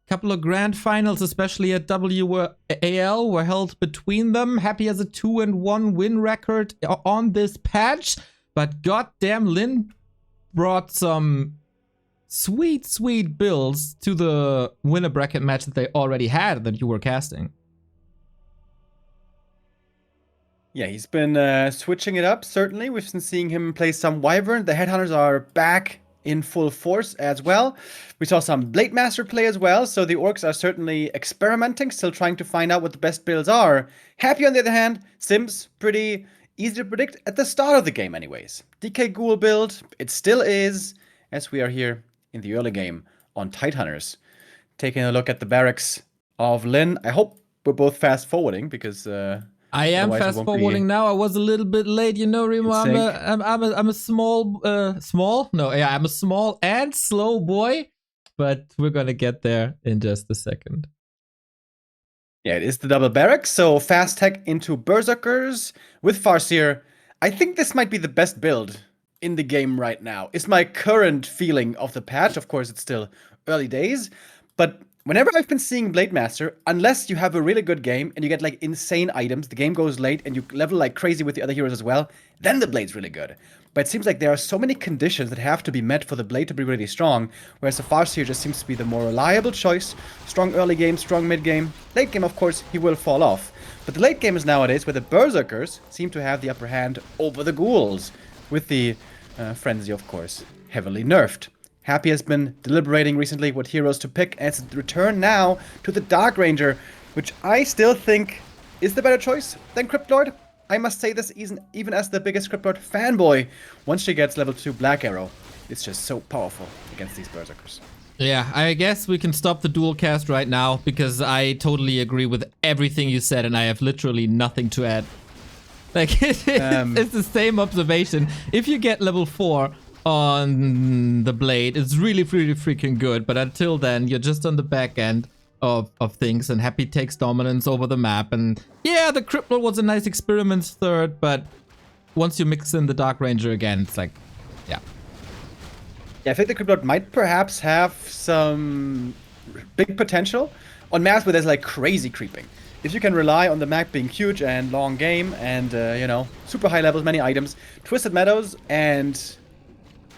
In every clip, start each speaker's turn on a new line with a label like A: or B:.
A: Couple of grand finals, especially at WAL, were held between them. Happy has a 2-1 win record on this patch. But goddamn, Lin brought some sweet builds to the winner bracket match that they already had that you were casting.
B: Yeah, he's been switching it up, certainly. We've been seeing him play some Wyvern. The Headhunters are back in full force as well. We saw some Blade Master play as well, so the Orcs are certainly experimenting, still trying to find out what the best builds are. Happy, on the other hand, Sims, pretty easy to predict at the start of the game anyways. DK Ghoul build, it still is, as we are here in the early game on Tidehunters. Taking a look at the barracks of Lin. I hope we're both fast forwarding, because
A: I am fast forwarding now. I was a little bit late, you know, Remo. I'm a small. I'm a small and slow boy, but we're gonna get there in just a second.
B: Yeah, it is the double barracks, so fast tech into Berserkers with Farseer. I think this might be the best build in the game right now. It's my current feeling of the patch. Of course, it's still early days, but whenever I've been seeing Blade Master, unless you have a really good game and you get like insane items, the game goes late and you level like crazy with the other heroes as well, then the Blade's really good. But it seems like there are so many conditions that have to be met for the Blade to be really strong, whereas the Farseer just seems to be the more reliable choice. Strong early game, strong mid game. Late game, of course, he will fall off. But the late game is nowadays where the Berserkers seem to have the upper hand over the Ghouls, with the Frenzy, of course, heavily nerfed. Happy has been deliberating recently what heroes to pick, and it's return now to the Dark Ranger, which I still think is the better choice than Cryptlord. I must say this even as the biggest Cryptlord fanboy. Once she gets level 2 Black Arrow, it's just so powerful against these Berserkers.
A: Yeah, I guess we can stop the dual cast right now, because I totally agree with everything you said, and I have literally nothing to add. Like, it's the same observation. If you get level 4 on the Blade, it's really freaking good, but until then you're just on the back end of things, and Happy takes dominance over the map. And yeah, the Crippler was a nice experiment third, but once you mix in the Dark Ranger again, it's like, yeah,
B: I think the Crippler might perhaps have some big potential on maps where there's like crazy creeping. If you can rely on the map being huge and long game and you know, super high levels, many items, Twisted Meadows and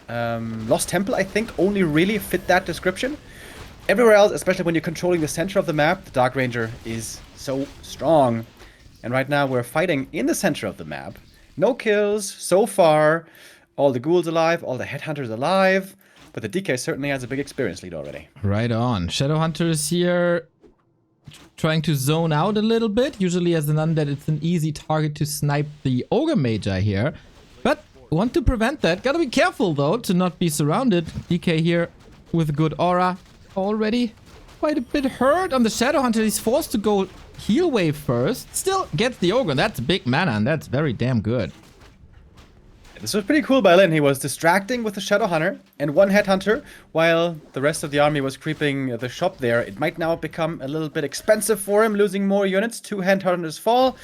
B: Lost Temple, I think, only really fit that description. Everywhere else, especially when you're controlling the center of the map, the Dark Ranger is so strong. And right now we're fighting in the center of the map. No kills so far. All the ghouls alive, all the headhunters alive. But the DK certainly has a big experience lead already.
A: Right on. Shadowhunters here trying to zone out a little bit. Usually as an undead, it's an easy target to snipe the Ogre Magi here. But want to prevent that. Gotta be careful though to not be surrounded. DK here with a good aura. Already quite a bit hurt on the Shadowhunter. He's forced to go heal wave first. Still gets the Ogre. That's big mana, and that's very damn good.
B: This was pretty cool by Lin. He was distracting with the Shadowhunter and one Headhunter while the rest of the army was creeping the shop there. It might now become a little bit expensive for him, losing more units. 2 Headhunters fall,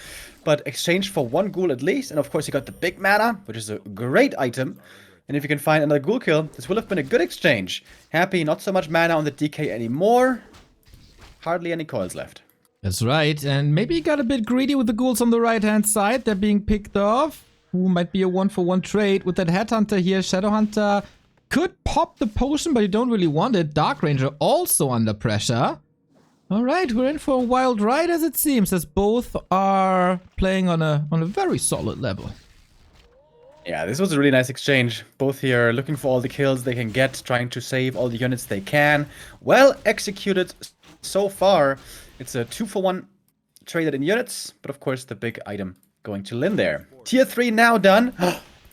B: but exchanged for 1 Ghoul at least. And of course he got the big mana, which is a great item. And if you can find another Ghoul kill, this will have been a good exchange. Happy, not so much mana on the DK anymore. Hardly any coils left.
A: That's right, and maybe he got a bit greedy with the Ghouls on the right-hand side. They're being picked off. Who might be a 1-for-1 trade with that Headhunter here. Shadowhunter could pop the potion, but you don't really want it. Dark Ranger also under pressure. Alright, we're in for a wild ride as it seems, as both are playing on a very solid level.
B: Yeah, this was a really nice exchange. Both here looking for all the kills they can get, trying to save all the units they can. Well executed so far. It's a 2-for-1 traded in units, but of course the big item going to Lin there. Tier 3 now done.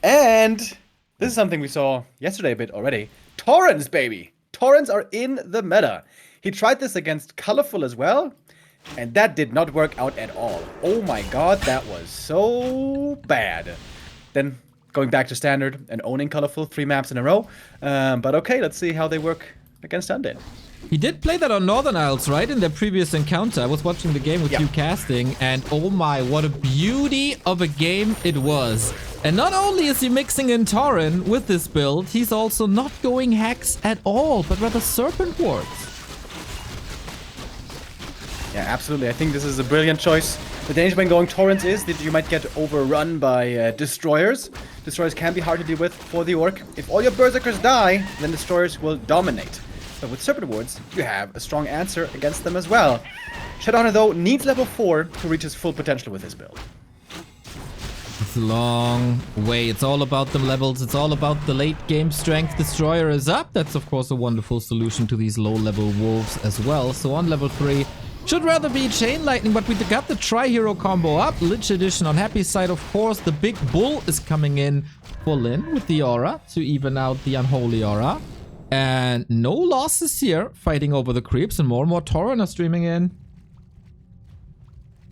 B: And this is something we saw yesterday a bit already. Torrents, baby! Torrents are in the meta. He tried this against Colorful as well, and that did not work out at all. Oh my god, that was so bad. Then going back to standard and owning Colorful 3 maps in a row. But okay, let's see how they work against Undead.
A: He did play that on Northern Isles, right? In their previous encounter. I was watching the game with you casting, and oh my, what a beauty of a game it was. And not only is he mixing in Tauren with this build, he's also not going Hex at all, but rather Serpent Wards.
B: Yeah, absolutely. I think this is a brilliant choice. The danger when going Torrents is that you might get overrun by Destroyers. Destroyers can be hard to deal with for the Orc. If all your Berserkers die, then Destroyers will dominate. But with Serpent Wards, you have a strong answer against them as well. Shadowhunter, though, needs level 4 to reach his full potential with his build.
A: It's a long way. It's all about the levels. It's all about the late game strength. Destroyer is up. That's, of course, a wonderful solution to these low-level wolves as well. So on level 3, should rather be Chain Lightning, but we got the Tri-Hero combo up. Lich Edition on Happy's side, of course. The Big Bull is coming in for Lyn with the Aura to even out the Unholy Aura. And no losses here, fighting over the creeps, and more Tauren are streaming in.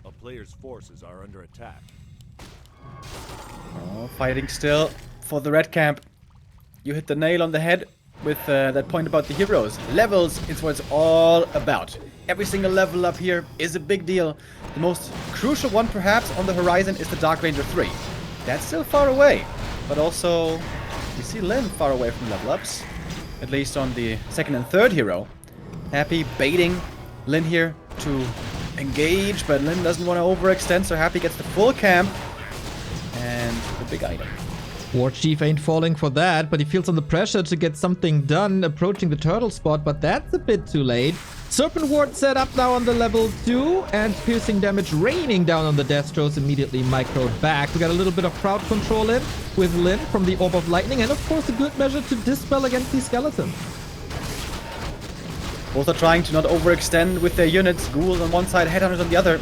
C: A player's forces are under attack.
B: Oh, fighting still for the red camp. You hit the nail on the head with that point about the heroes. Levels is what it's all about. Every single level up here is a big deal. The most crucial one, perhaps, on the horizon is the Dark Ranger 3. That's still far away, but also we see Lyn far away from level ups. At least on the second and third hero. Happy baiting Lyn here to engage, but Lyn doesn't want to overextend, so Happy gets the full camp and the big item.
A: War Chief ain't falling for that, but he feels under pressure to get something done approaching the turtle spot, but that's a bit too late. Serpent Ward set up now on the level 2, and piercing damage raining down on the Destros, immediately microed back. We got a little bit of crowd control in with Lyn from the Orb of Lightning, and of course a good measure to dispel against these skeletons.
B: Both are trying to not overextend with their units. Ghouls on one side, Headhunters on the other.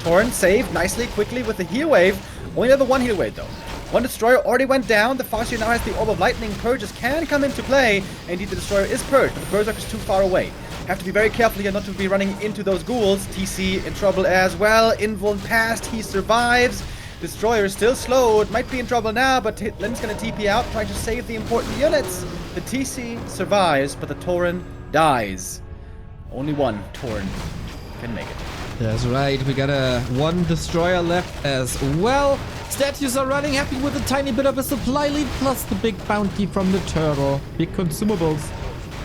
B: Torrent saved nicely, quickly with the heal wave. Only level 1 heal wave though. One Destroyer already went down. The Farseer now has the Orb of Lightning. Purges can come into play. Indeed, the Destroyer is purged, but the Berserker is too far away. Have to be very careful here not to be running into those ghouls. TC in trouble as well. Invuln passed. He survives. Destroyer is still slowed. Might be in trouble now, but Lyn's going to TP out, trying to save the important units. The TC survives, but the Tauren dies. Only one Tauren can make it.
A: That's right. We got one Destroyer left as well. Statues are running, happy with a tiny bit of a supply lead, plus the big bounty from the turtle. Big consumables.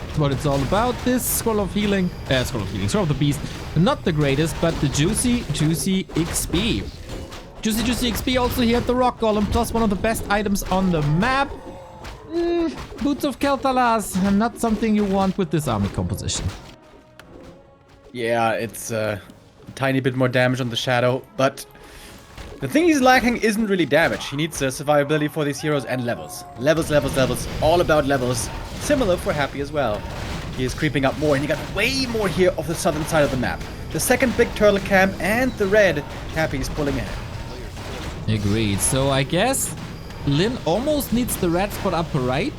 A: That's what it's all about. This Scroll of Healing. Scroll of the Beast. Not the greatest, but the juicy XP. Juicy XP also here at the Rock Golem, plus one of the best items on the map. Boots of Kel'Thuzad, not something you want with this army composition.
B: Yeah, it's a tiny bit more damage on the Shadow, but the thing he's lacking isn't really damage. He needs survivability for these heroes and levels. Levels. All about levels. Similar for Happy as well. He is creeping up more, and he got way more here off the southern side of the map. The second big turtle camp and the red. Happy is pulling ahead.
A: Agreed. So I guess Lyn almost needs the red spot upper right,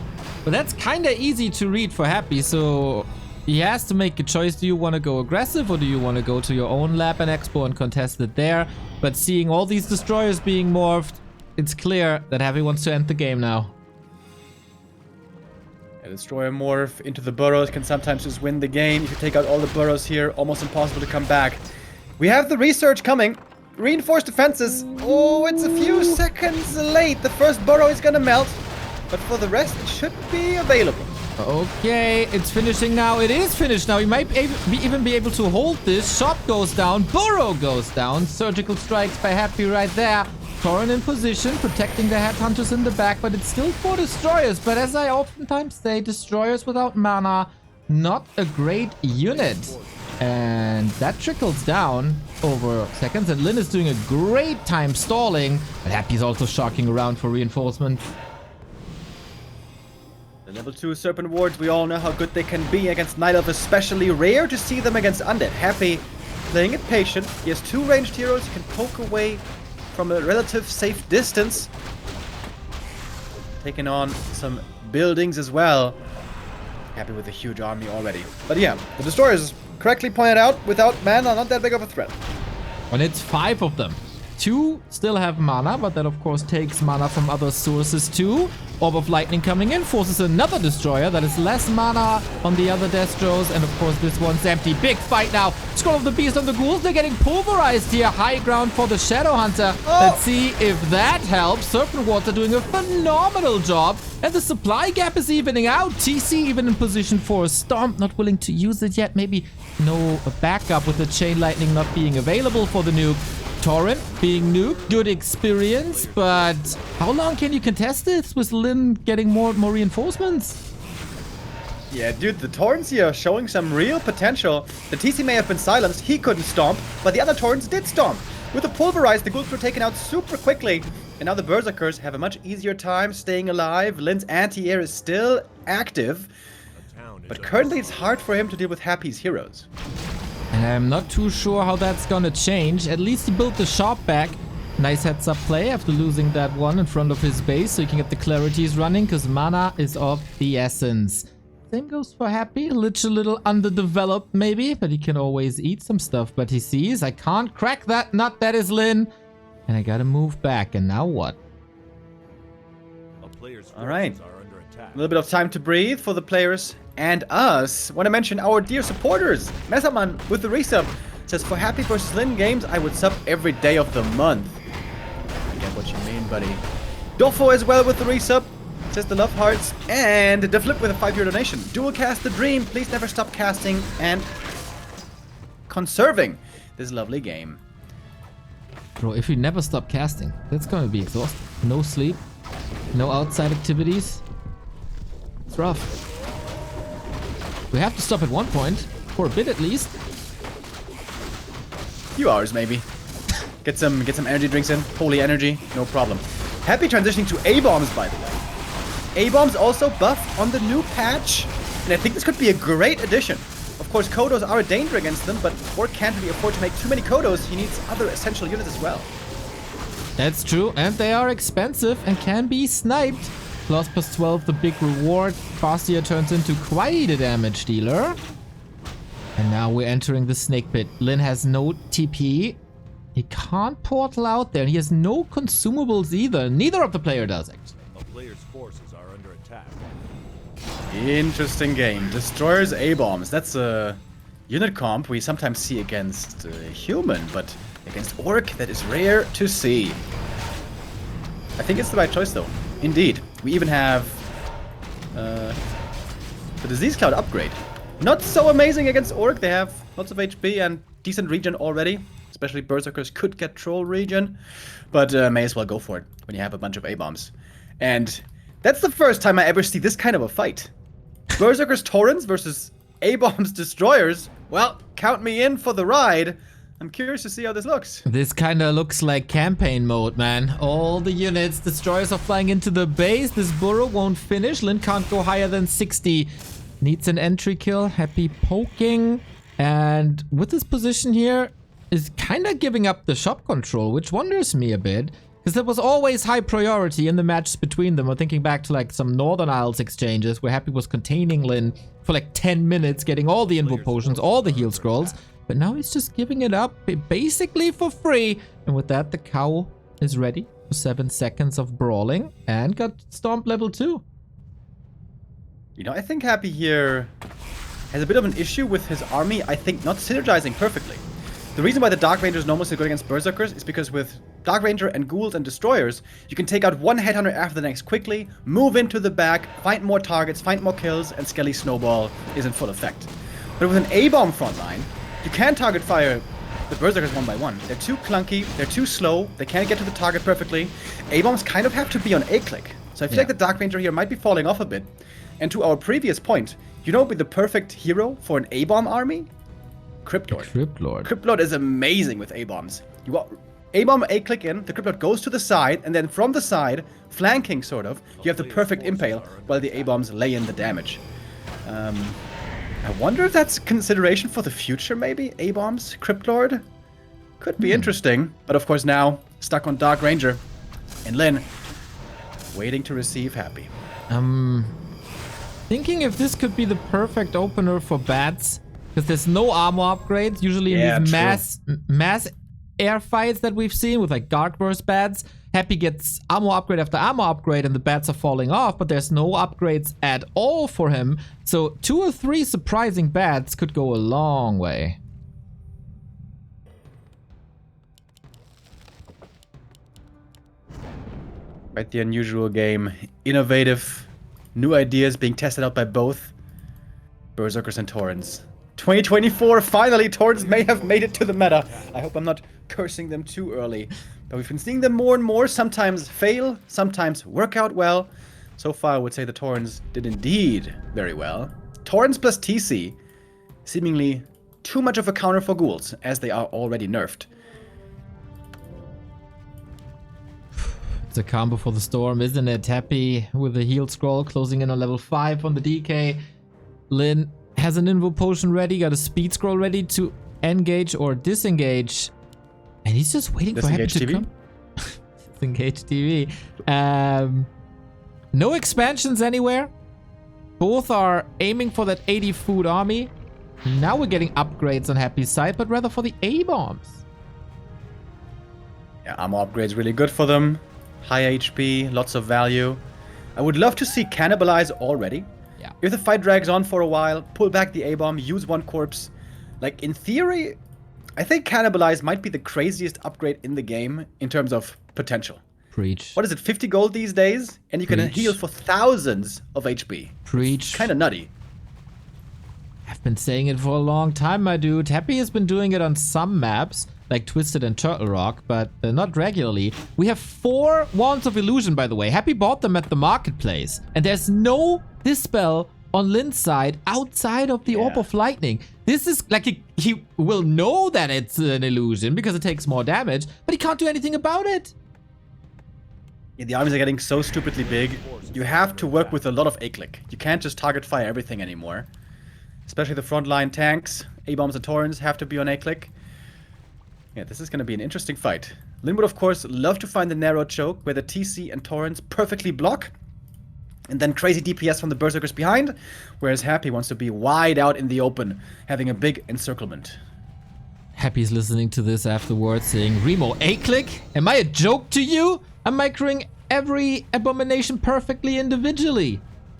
A: but that's kind of easy to read for Happy, so he has to make a choice. Do you want to go aggressive, or do you want to go to your own lab and expo and contest it there? But seeing all these destroyers being morphed, it's clear that Happy wants to end the game now.
B: A destroyer morph into the burrows can sometimes just win the game. If you take out all the burrows here, almost impossible to come back. We have the research coming. Reinforced defenses. Oh, it's a few seconds late. The first burrow is gonna melt, but for the rest, it should be available.
A: Okay, it's finishing now. It is finished now. He might even be able to hold this. Shop goes down. Burrow goes down. Surgical strikes by Happy right there. Tauren in position, protecting the Headhunters in the back, but it's still 4 destroyers. But as I oftentimes say, destroyers without mana, not a great unit. And that trickles down over seconds, and Lyn is doing a great time stalling, but Happy's also shocking around for reinforcement.
B: The level 2 Serpent Wards, we all know how good they can be against Night Elf, especially rare to see them against Undead. Happy playing it patient. He has 2 ranged heroes, he can poke away from a relative safe distance. Taking on some buildings as well. Happy with a huge army already. But yeah, the destroyers, correctly pointed out, without mana, not that big of a threat.
A: And it's 5 of them. Two still have mana, but that of course takes mana from other sources too. Orb of Lightning coming in forces another destroyer that is less mana on the other Destros, and of course this one's empty. Big fight now. Scroll of the Beast on the Ghouls. They're getting pulverized here. High ground for the Shadow Hunter. Let's see if that helps. Serpent Water doing a phenomenal job, and the supply gap is evening out. TC even in position for a Stomp, not willing to use it yet. Maybe no backup with the Chain Lightning not being available for the nuke. Torrent being nuked, good experience, but how long can you contest this with Lin getting more and more reinforcements?
B: Yeah, dude, the Torrents here are showing some real potential. The TC may have been silenced, he couldn't stomp, but the other Torrents did stomp. With the Pulverize, the Ghouls were taken out super quickly, and now the Berserkers have a much easier time staying alive. Lin's anti-air is still active, but currently it's hard for him to deal with Happy's heroes.
A: And I'm not too sure how that's gonna change. At least he built the shop back. Nice heads up play after losing that one in front of his base, so he can get the clarities running, because mana is of the essence. Same goes for Happy. A little underdeveloped maybe, but he can always eat some stuff. But he sees, I can't crack that nut, that is Lin. And I gotta move back, and now what?
B: All right. A little bit of time to breathe for the players and us. Want to mention our dear supporters. Mesaman with the resub says, for Happy versus Lin games, I would sub every day of the month. I get what you mean, buddy. Dofo as well with the resub says the love hearts. And the flip with a €5 donation. Dual cast the dream. Please never stop casting and conserving this lovely game.
A: Bro, if we never stop casting, that's gonna be exhausting. No sleep, no outside activities. It's rough. We have to stop at one point, for a bit at least.
B: Few hours maybe. Get some energy drinks in. Holy energy, no problem. Happy transitioning to A-bombs, by the way. A-bombs also buffed on the new patch, and I think this could be a great addition. Of course, Kodos are a danger against them, but Orc can't really afford to make too many Kodos. He needs other essential units as well.
A: That's true, and they are expensive and can be sniped. Plus 12, the big reward. Farseer turns into quite a damage dealer. And now we're entering the snake pit. Lin has no TP. He can't portal out there. He has no consumables either. Neither of the player does, actually.
C: A player's forces are under attack.
B: Interesting game. Destroyers A-bombs. That's a unit comp we sometimes see against human, but against Orc, that is rare to see. I think it's the right choice, though. Indeed. We even have the Disease Cloud upgrade. Not so amazing against Orc. They have lots of HP and decent regen already. Especially Berserkers could get Troll regen. But may as well go for it when you have a bunch of A-bombs. And that's the first time I ever see this kind of a fight. Berserkers Torrents versus A-bombs Destroyers. Well, count me in for the ride. I'm curious to see how this looks.
A: This kind of looks like campaign mode, man. All the units, destroyers are flying into the base. This burrow won't finish. Lin can't go higher than 60. Needs an entry kill. Happy poking. And with this position here, is kind of giving up the shop control, which wonders me a bit. Because it was always high priority in the matches between them. I'm thinking back to like some Northern Isles exchanges where Happy was containing Lin for like 10 minutes, getting all the info potions, all the heal scrolls. But now he's just giving it up basically for free. And with that, the cow is ready for 7 seconds of brawling and got Stomp level 2.
B: You know, I think Happy here has a bit of an issue with his army, I think, not synergizing perfectly. The reason why the Dark Ranger is normally so good against Berserkers is because with Dark Ranger and Ghouls and Destroyers, you can take out one Headhunter after the next quickly, move into the back, find more targets, find more kills, and Skelly Snowball is in full effect. But with an A-bomb frontline, you can't target fire the Berserkers one by one. They're too clunky, they're too slow, they can't get to the target perfectly. A-bombs kind of have to be on A-click. So I feel like the Dark Ranger here might be falling off a bit. And to our previous point, you know what would be the perfect hero for an A-bomb army? Cryptlord. Cryptlord is amazing with A-bombs. You got A-bomb A-click in, the Cryptlord goes to the side, and then from the side, flanking sort of, you have the perfect impale while the A-bombs lay in the damage. I wonder if that's consideration for the future, maybe? A-bombs, Cryptlord? Could be interesting. But of course now, stuck on Dark Ranger. And Lin, waiting to receive Happy.
A: Thinking if this could be the perfect opener for Bats. Because there's no armor upgrades. Usually in these mass air fights that we've seen with like Dark Burst bats. Happy gets armor upgrade after armor upgrade and the bats are falling off, but there's no upgrades at all for him. So 2 or 3 surprising bats could go a long way.
B: Quite the unusual game. Innovative, new ideas being tested out by both Berserkers and Taurens. 2024, finally, Taurens may have made it to the meta. I hope I'm not cursing them too early. But we've been seeing them more and more, sometimes fail, sometimes work out well. So far, I would say the Taurens did indeed very well. Taurens plus TC, seemingly too much of a counter for ghouls, as they are already nerfed.
A: It's a combo for the storm, isn't it? Happy with the heal scroll, closing in on level 5 on the DK. Lin has an invo potion ready, got a speed scroll ready to engage or disengage. And he's just waiting for Happy to come. Disengage TV. No expansions anywhere. Both are aiming for that 80 food army. Now we're getting upgrades on Happy's side, but rather for the A-bombs.
B: Yeah, armor upgrades really good for them. High HP, lots of value. I would love to see Cannibalize already.
A: Yeah.
B: If the fight drags on for a while, pull back the A-bomb, use one corpse. Like, in theory, I think Cannibalize might be the craziest upgrade in the game in terms of potential.
A: Preach.
B: What is it, 50 gold these days? And you can heal for thousands of HP.
A: Preach.
B: Kind of nutty.
A: I've been saying it for a long time, my dude. Happy has been doing it on some maps, like Twisted and Turtle Rock, but not regularly. We have 4 Wands of Illusion, by the way. Happy bought them at the marketplace. And there's no Dispel on Lin's side outside of the Orb of Lightning. This is like he will know that it's an illusion because it takes more damage, but he can't do anything about it.
B: Yeah, the armies are getting so stupidly big. You have to work with a lot of A-click. You can't just target fire everything anymore. Especially the frontline tanks. A-bombs and Taurens have to be on A-click. Yeah, this is going to be an interesting fight. Lin would, of course, love to find the narrow choke where the TC and Taurens perfectly block. And then crazy DPS from the Berserkers behind. Whereas Happy wants to be wide out in the open, having a big encirclement.
A: Happy's listening to this afterwards saying, Remo, A-click? Am I a joke to you? I'm microing every abomination perfectly individually.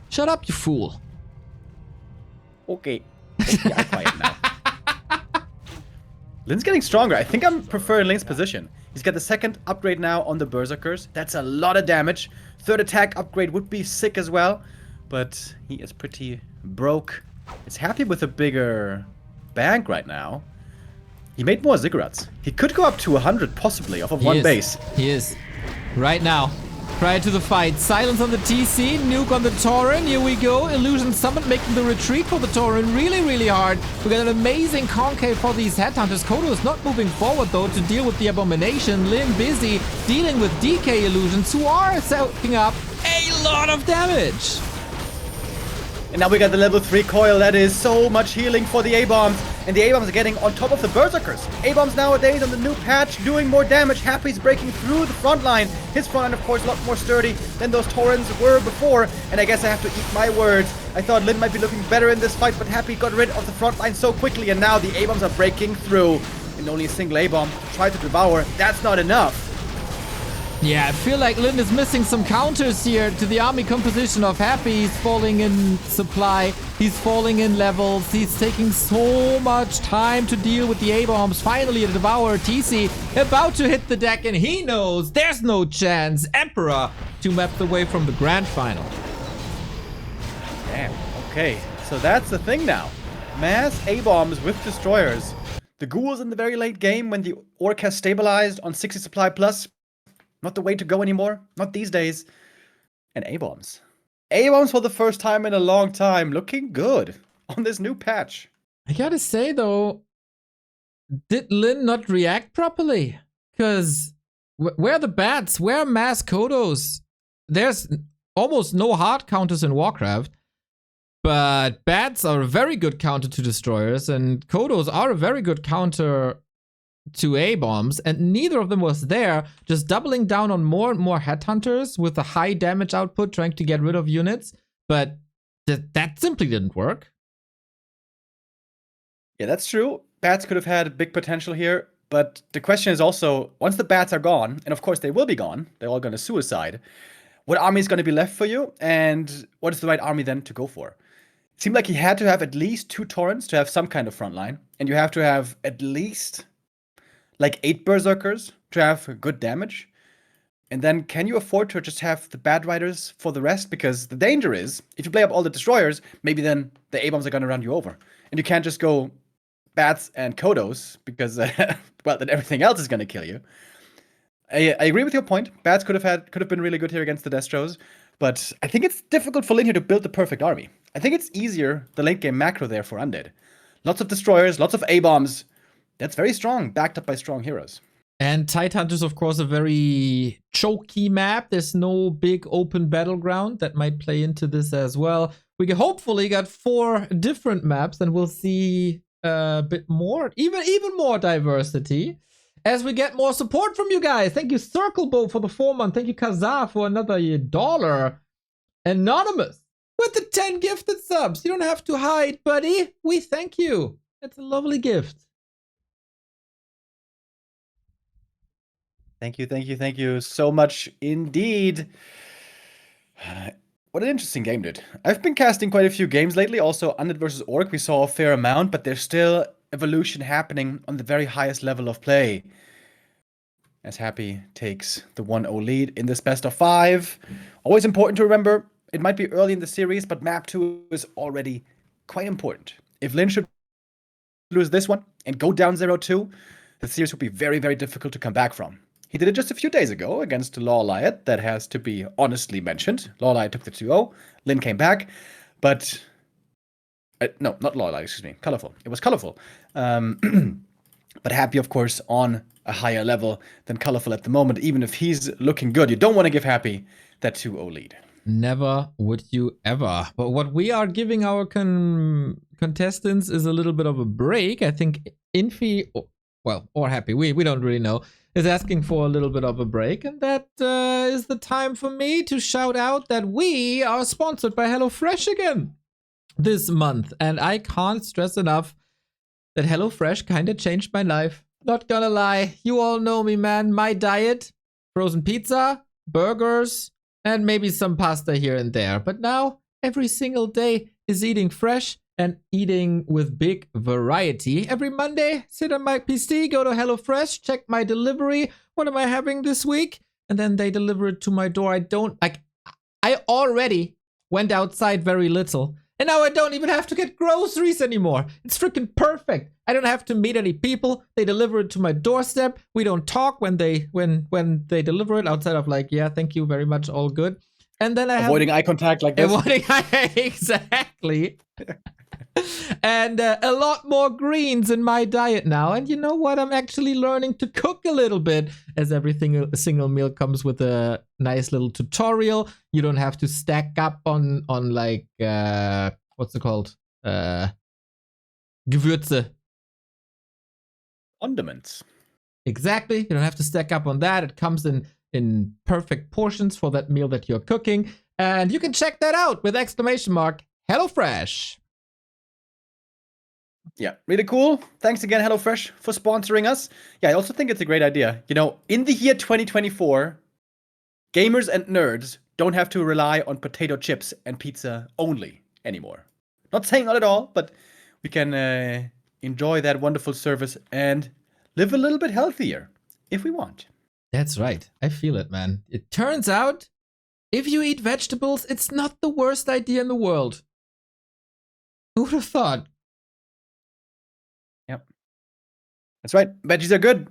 A: Shut up, you fool.
B: Okay. Yeah, quiet now. Lin's getting stronger. I think I'm preferring Lin's position. He's got the 2nd upgrade now on the Berserkers. That's a lot of damage. 3rd attack upgrade would be sick as well. But he is pretty broke. He's happy with a bigger bank right now. He made more ziggurats. He could go up to 100 possibly off of one base.
A: He is. Right now. Prior to the fight, silence on the TC, nuke on the Tauren, here we go. Illusion Summon making the retreat for the Tauren really, really hard. We got an amazing concave for these headhunters. Kodo is not moving forward though to deal with the abomination. Lin busy dealing with DK illusions who are soaking up a lot of damage.
B: And now we got the level 3 coil. That is so much healing for the A-bombs. And the A-bombs are getting on top of the Berserkers. A-bombs nowadays on the new patch doing more damage. Happy's breaking through the front line. His front line, of course, a lot more sturdy than those Taurens were before. And I guess I have to eat my words. I thought Lin might be looking better in this fight, but Happy got rid of the front line so quickly. And now the A-bombs are breaking through. And only a single A-bomb to try to devour. That's not enough.
A: Yeah, I feel like Lin is missing some counters here to the army composition of Happy. He's falling in supply, he's falling in levels, he's taking so much time to deal with the A-bombs. Finally, a Devourer TC about to hit the deck, and he knows there's no chance. Emperor 2 maps away from the grand final.
B: Damn, okay. So that's the thing now. Mass A-bombs with destroyers. The ghouls in the very late game when the Orc has stabilized on 60 supply plus. Not the way to go anymore. Not these days. And A-bombs. A-bombs for the first time in a long time. Looking good on this new patch.
A: I gotta say, though, did Lin not react properly? Because where are the bats? Where are mass Kodos? There's almost no hard counters in Warcraft. But bats are a very good counter to destroyers. And Kodos are a very good counter to A-bombs, and neither of them was there, just doubling down on more and more headhunters with a high damage output, trying to get rid of units, but that simply didn't work.
B: Yeah, that's true. Bats could have had big potential here. But the question is also, once the bats are gone, and of course they will be gone, they're all going to suicide, what army is going to be left for you, and what is the right army then to go for? It seemed like he had to have at least 2 torrents to have some kind of front line, and you have to have at least like 8 berserkers to have good damage. And then can you afford to just have the bad riders for the rest? Because the danger is, if you play up all the destroyers, maybe then the A-bombs are going to run you over. And you can't just go bats and Kodos, because, well, then everything else is going to kill you. I agree with your point. Bats could have been really good here against the Destros, but I think it's difficult for Lin here to build the perfect army. I think it's easier, the late game macro there for Undead. Lots of destroyers, lots of A-bombs. That's very strong, backed up by strong heroes.
A: And Tidehunter is, of course, a very choky map. There's no big open battleground that might play into this as well. We hopefully got 4 different maps, and we'll see a bit more, even more diversity as we get more support from you guys. Thank you, Circlebow, for the 4 month. Thank you, Kazar, for another $1. Anonymous with the 10 gifted subs. You don't have to hide, buddy. We thank you. That's a lovely gift.
B: Thank you so much indeed. What an interesting game, dude. I've been casting quite a few games lately, also Undead vs. Orc. We saw a fair amount, but there's still evolution happening on the very highest level of play. As Happy takes the 1-0 lead in this best of 5. Always important to remember, it might be early in the series, but map 2 is already quite important. If Lin should lose this one and go down 0-2, the series would be very, very difficult to come back from. He did it just a few days ago against Lawliot. That has to be honestly mentioned. Lawliot took the 2-0. Lin came back. But... no, not Lawliot, excuse me. Colorful. It was Colorful. But Happy, of course, on a higher level than Colorful at the moment. Even if he's looking good, you don't want to give Happy that 2-0 lead.
A: Never would you ever. But what we are giving our contestants is a little bit of a break. I think Infi... or Happy, we don't really know, is asking for a little bit of a break, and that is the time for me to shout out that we are sponsored by HelloFresh again this month, and I can't stress enough that HelloFresh kind of changed my life. Not gonna lie, you all know me, man. My diet, frozen pizza, burgers, and maybe some pasta here and there, but now every single day is eating fresh and eating with big variety. Every Monday, sit on my PC, go to HelloFresh, check my delivery. What am I having this week? And then they deliver it to my door. I already went outside very little, and now I don't even have to get groceries anymore. It's freaking perfect. I don't have to meet any people. They deliver it to my doorstep. We don't talk when they deliver it, outside of like, yeah, thank you very much, all good. And then
B: avoiding eye contact like this.
A: Exactly. And a lot more greens in my diet now. And you know what? I'm actually learning to cook a little bit, as a single meal comes with a nice little tutorial. You don't have to stack up on like, what's it called? Gewürze.
B: Condiments.
A: Exactly. You don't have to stack up on that. It comes in perfect portions for that meal that you're cooking. And you can check that out with !HelloFresh.
B: Yeah, really cool. Thanks again, HelloFresh, for sponsoring us. Yeah, I also think it's a great idea. You know, in the year 2024, gamers and nerds don't have to rely on potato chips and pizza only anymore. Not saying not at all, but we can enjoy that wonderful service and live a little bit healthier if we want.
A: That's right. I feel it, man. It turns out, if you eat vegetables, it's not the worst idea in the world. Who would have thought?
B: Yep. That's right. Veggies are good.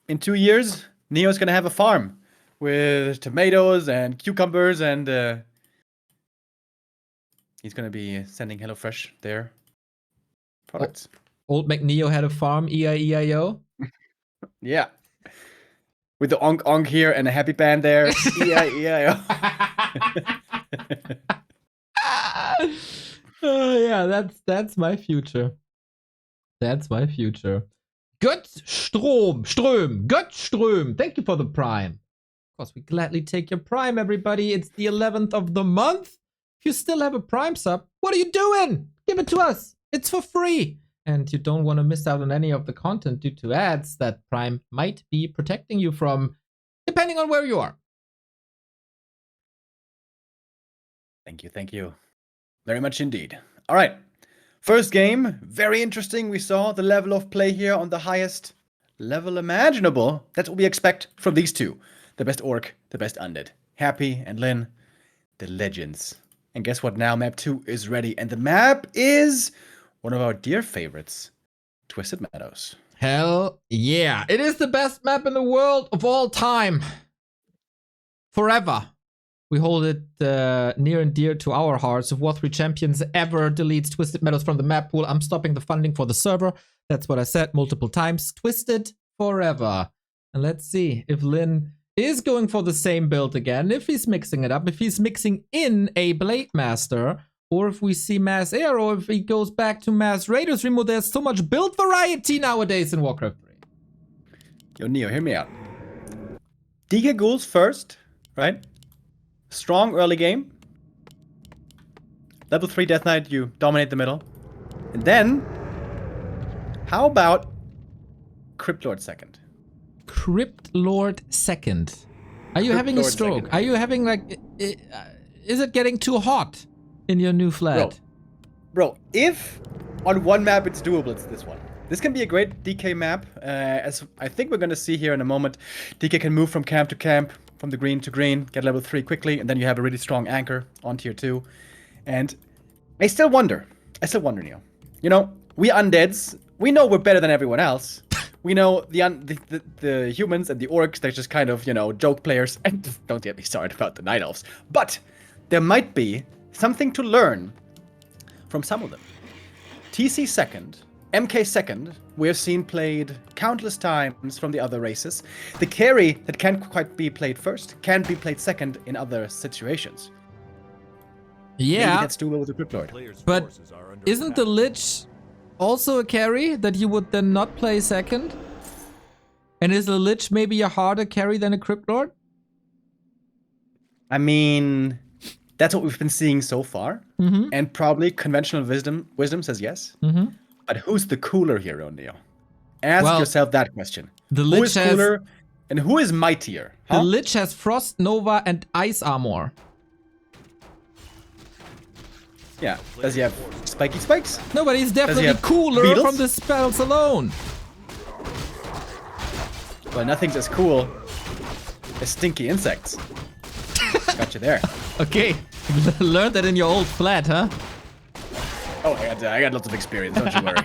B: In 2 years, Neo's going to have a farm with tomatoes and cucumbers, and he's going to be sending HelloFresh their products.
A: Old McNeo had a farm, E-I-E-I-O.
B: Yeah. With the onk onk here and a happy band there. E-I-E-I-O.
A: Oh yeah, that's my future. That's my future. Göttström. Thank you for the Prime. Of course, we gladly take your Prime, everybody. It's the 11th of the month. If you still have a Prime sub, what are you doing? Give it to us. It's for free. and you don't want to miss out on any of the content due to ads that Prime might be protecting you from, depending on where you are.
B: Thank you, thank you. Very much indeed. All right. First game, very interesting. We saw the level of play here on the highest level imaginable. That's what we expect from these two. The best orc, the best undead. Happy and Lynn, the legends. And guess what now? Map 2 is ready. And the map is one of our dear favorites, Twisted Meadows.
A: Hell yeah. It is the best map in the world of all time. Forever. We hold it near and dear to our hearts. If War3 Champions ever deletes Twisted Meadows from the map pool, I'm stopping the funding for the server. That's what I said multiple times. Twisted forever. And let's see if Lynn is going for the same build again, if he's mixing it up, if he's mixing in a Blade Master, or if we see Mass Arrow, if he goes back to Mass Raiders Remove. There's so much build variety nowadays in Warcraft 3.
B: Yo, Neo, hear me out. DK Ghouls first, right? Strong early game. Level 3 Death Knight, you dominate the middle. And then, how about Crypt Lord second?
A: Crypt Lord second. Are you
B: Crypt
A: having a
B: Lord
A: stroke?
B: second.
A: Are you having like... is it getting too hot in your new flat?
B: Bro, if on one map it's doable, it's this one. This can be a great DK map. As I think we're going to see here in a moment, DK can move from camp to camp, from the green to green, get level 3 quickly, and then you have a really strong anchor on tier 2. And I still wonder, Neo. You know, we undeads, we know we're better than everyone else. We know the humans and the orcs, they're just kind of, you know, joke players. And don't get me started about the night elves. But there might be something to learn from some of them. TC second, MK second, we have seen played countless times from the other races. The carry that can't quite be played first can be played second in other situations.
A: Yeah,
B: maybe that's doable with the Crypt Lord.
C: Players'
A: but
C: forces are under
A: isn't the
C: attack.
A: Lich also a carry that you would then not play second? And is the Lich maybe a harder carry than a Crypt Lord?
B: I mean, that's what we've been seeing so far. And probably conventional wisdom says yes. But who's the cooler hero, Neo? Ask yourself that question.
A: The
B: Who
A: Lich
B: is cooler and who is mightier?
A: The
B: Huh?
A: Lich has Frost, Nova, and Ice Armor.
B: Yeah. Does he have spiky spikes?
A: No, but he's definitely
B: have
A: cooler
B: beetles?
A: from the spells alone.
B: Well, nothing's as cool as stinky insects. Got you there.
A: Okay, learned that in your old flat, huh?
B: Oh, I got lots of experience, don't you worry.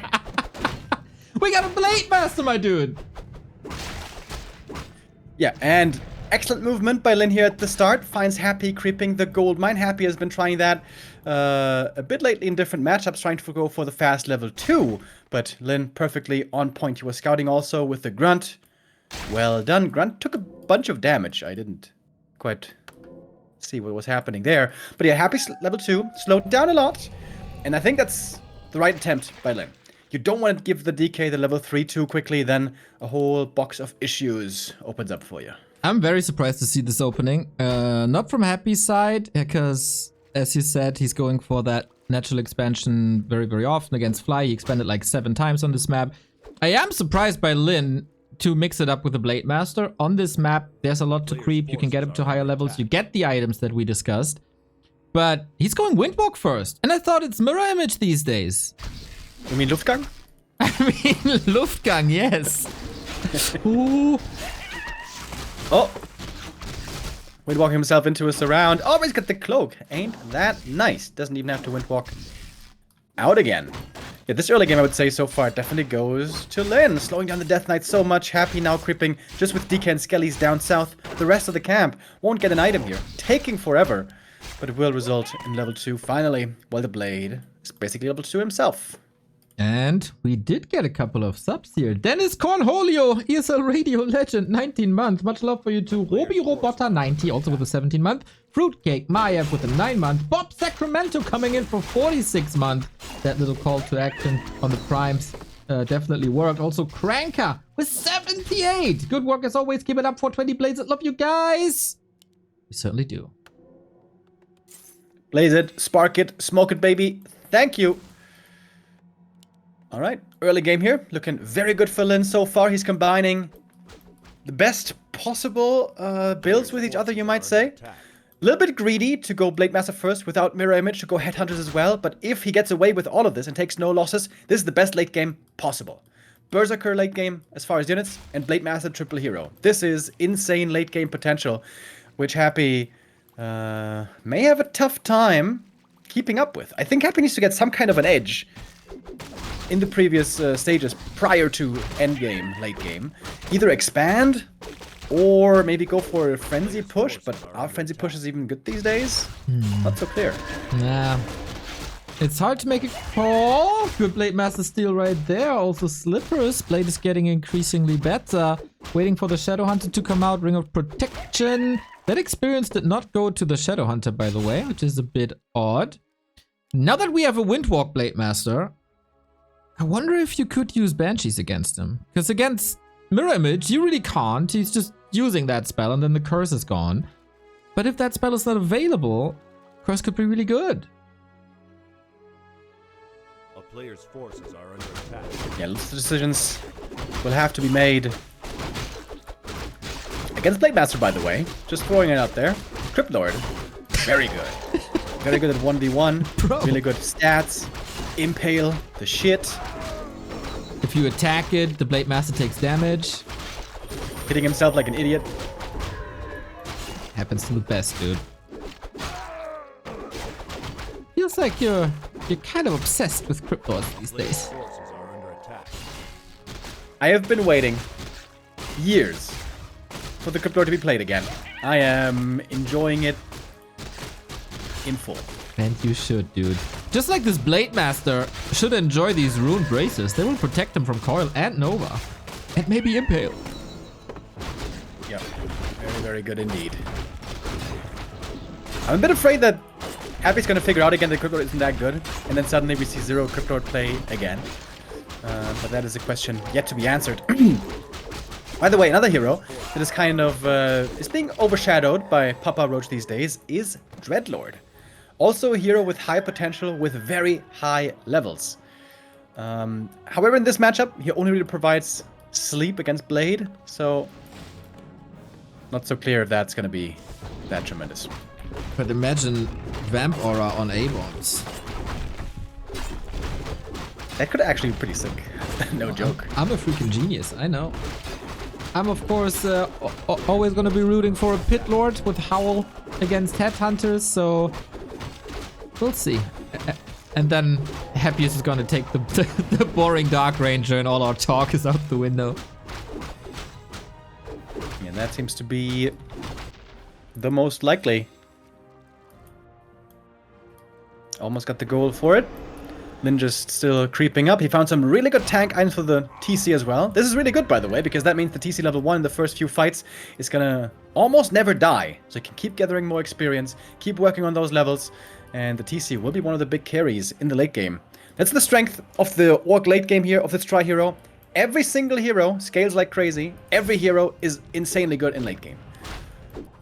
A: We got a Blade Master, my dude.
B: Yeah, and excellent movement by Lynn here at the start. Finds Happy creeping the gold mine. Happy has been trying that a bit lately in different matchups, trying to go for the fast level 2. But Lynn perfectly on point. He was scouting also with the Grunt. Well done. Grunt took a bunch of damage. I didn't quite see what was happening there. But yeah, Happy level 2. Slowed down a lot. And I think that's the right attempt by Lynn. You don't want to give the DK the level 3 too quickly, then a whole box of issues opens up for you.
A: I'm very surprised to see this opening. Not from Happy's side, because, as you said, he's going for that natural expansion very, very often against Fly. He expanded like 7 times on this map. I am surprised by Lynn to mix it up with the Blade Master. On this map, there's a lot to creep. You can get up to higher levels. You get the items that we discussed. But he's going Windwalk first. And I thought it's Mirror Image these days.
B: You mean Luftgang?
A: I mean, Luftgang, yes. Ooh.
B: Oh! Windwalk himself into a surround. Oh, he's got the cloak. Ain't that nice? Doesn't even have to windwalk out again. Yeah, this early game, I would say, so far, definitely goes to Lynn. Slowing down the Death Knight so much. Happy now creeping just with DK and Skellies down south. The rest of the camp won't get an item here. Taking forever. But it will result in level 2 finally. While the Blade is basically level 2 himself.
A: And we did get a couple of subs here. Dennis Cornholio, ESL Radio Legend, 19 months. Much love for you too. Roby Robota, 90, also with a 17 month. Fruitcake, Mayev with a 9 month. Bob Sacramento coming in for 46 months. That little call to action on the primes definitely worked. Also Cranker with 78. Good work as always. Keep it up for 20 blades. I love you guys. We certainly do.
B: Blaze it, spark it, smoke it, baby. Thank you. All right, early game here. Looking very good for Lin so far. He's combining the best possible builds with each other, you might say. A little bit greedy to go Blade Master first without Mirror Image to go Headhunters as well. But if he gets away with all of this and takes no losses, this is the best late game possible. Berserker late game as far as units, and Blade Master triple hero. This is insane late game potential, which Happy may have a tough time keeping up with. I think Happy needs to get some kind of an edge in the previous stages prior to endgame, late game. Either expand or maybe go for a frenzy push, but are frenzy pushes even good these days? Not so clear.
A: Yeah. It's hard to make a call. Good Blade Master Steel right there. Also Slippers. Blade is getting increasingly better. Waiting for the Shadow Hunter to come out. Ring of Protection. That experience did not go to the Shadow Hunter, by the way, which is a bit odd. Now that we have a Windwalk Blade Master, I wonder if you could use Banshees against him. Because against Mirror Image, you really can't. He's just using that spell and then the curse is gone. But if that spell is not available, curse could be really good.
C: A player's forces are under attack.
B: Yeah, lots of decisions will have to be made. Against Blade Master, by the way. Just throwing it out there. Crypt Lord. Very good. Very good at 1v1.
A: Bro.
B: Really good stats. Impale the shit.
A: If you attack it, the Blade Master takes damage.
B: Hitting himself like an idiot.
A: Happens to the best, dude. Feels like you're kind of obsessed with Crypt Lords these days.
C: Forces are under attack.
B: I have been waiting years for the Crypt Lord to be played again. I am enjoying it in full.
A: And you should, dude. Just like this Blade Master should enjoy these Rune Braces. They will protect him from Coil and Nova. And maybe Impale.
B: Yep. Very, very good indeed. I'm a bit afraid that Happy's gonna figure out again that Crypt Lord isn't that good. And then suddenly we see zero Crypt Lord play again. But that is a question yet to be answered. By the way, another hero that is kind of is being overshadowed by Papa Roach these days is Dreadlord. Also a hero with high potential with very high levels. However, in this matchup, he only really provides sleep against Blade, so not so clear if that's going to be that tremendous.
A: But imagine Vamp Aura on A-bombs.
B: That could actually be pretty sick. No joke.
A: I'm a freaking genius, I know. I'm of course always gonna be rooting for a Pit Lord with Howl against Headhunters, so we'll see. And then Happiest is gonna take the boring Dark Ranger and all our talk is out the window.
B: Yeah, that seems to be the most likely. Almost got the goal for it. Then just still creeping up. He found some really good tank items for the TC as well. This is really good, by the way, because that means the TC level 1 in the first few fights is gonna almost never die. So he can keep gathering more experience, keep working on those levels, and the TC will be one of the big carries in the late game. That's the strength of the Orc late game here, of this tri-hero. Every single hero scales like crazy. Every hero is insanely good in late game.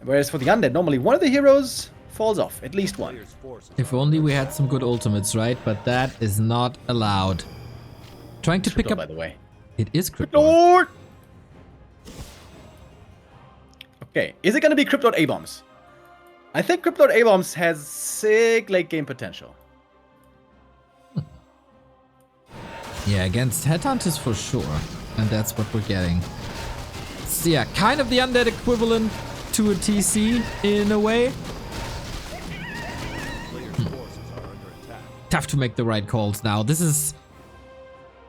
B: Whereas for the Undead, normally one of the heroes falls off, at least one.
A: If only we had some good ultimates, right? But that is not allowed. Trying to pick up...
B: by the way.
A: It is Crypt
B: Lord! Okay, is it gonna be Crypt Lord A-bombs? I think Crypt Lord A-bombs has sick late game potential.
A: Yeah, against Headhunters for sure. And that's what we're getting. So yeah, kind of the Undead equivalent to a TC in a way. Tough to make the right calls now. This is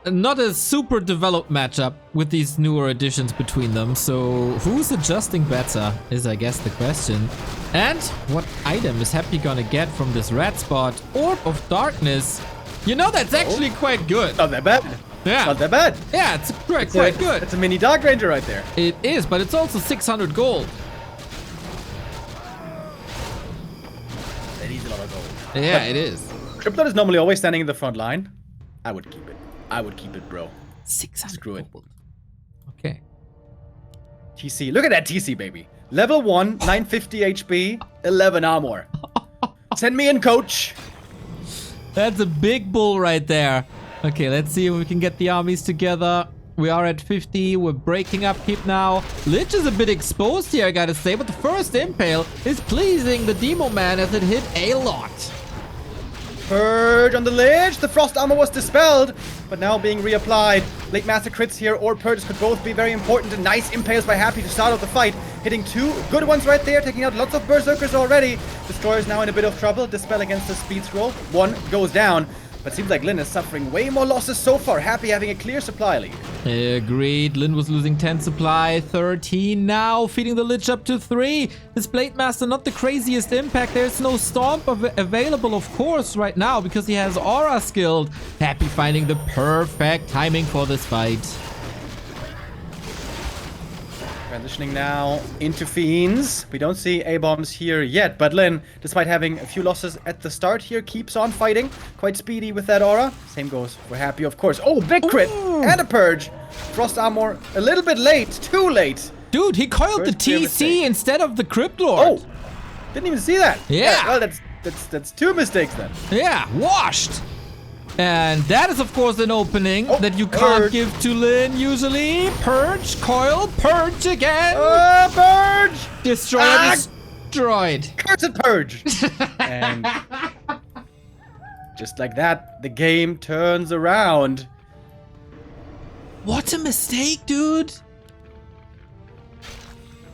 A: not a super developed matchup with these newer additions between them. So who's adjusting better is, I guess, the question. And what item is Happy gonna get from this red spot? Orb of Darkness. You know, that's actually quite good.
B: Not that bad.
A: Yeah.
B: Not that bad.
A: Yeah, it's quite good.
B: It's a mini Dark Ranger right there.
A: It is, but it's also 600 gold.
B: That is a lot of gold.
A: Yeah, it is.
B: Crypt Lord is normally always standing in the front line. I would keep it. I would keep it, bro.
A: 600
B: Screw it.
A: gold. Okay.
B: TC. Look at that TC, baby. Level 1, 950 HP, 11 armor. Send me in, coach.
A: That's a big bull right there. Okay, let's see if we can get the armies together. We are at 50. We're breaking up Keep now. Lich is a bit exposed here, I gotta say, but the first impale is pleasing the Demo Man as it hit a lot.
B: Purge on the Lich. The frost armor was dispelled, but now being reapplied. Blade Master crits here or Purges could both be very important. And nice impales by Happy to start off the fight. Hitting 2 good ones right there, taking out lots of Berserkers already. Destroyer's now in a bit of trouble. Dispel against the speed scroll. 1 goes down. But seems like Lin is suffering way more losses so far. Happy having a clear supply lead.
A: Agreed. Lin was losing 10 supply, 13 now, feeding the Lich up to 3. This Blade Master, not the craziest impact. There's no Stomp available, of course, right now because he has Aura skilled. Happy finding the perfect timing for this fight.
B: Transitioning now into Fiends. We don't see A-bombs here yet, but Lin, despite having a few losses at the start here, keeps on fighting. Quite speedy with that aura. Same goes for Happy, of course. Oh, big crit!
A: Ooh.
B: And a Purge. Frost Armor a little bit late. Too late.
A: Dude, he coiled the
B: First clear
A: TC
B: mistake.
A: instead of the Crypt Lord.
B: Oh! Didn't even see that.
A: Yeah.
B: Well, that's 2 mistakes then.
A: Yeah, washed. And that is, of course, an opening
B: Oh,
A: that you can't
B: Purge.
A: give to Lin usually. Purge, coil, Purge again.
B: Purge!
A: Destroyer
B: Ah!
A: destroyed.
B: Cursed Purge! And just like that, the game turns around.
A: What a mistake, dude.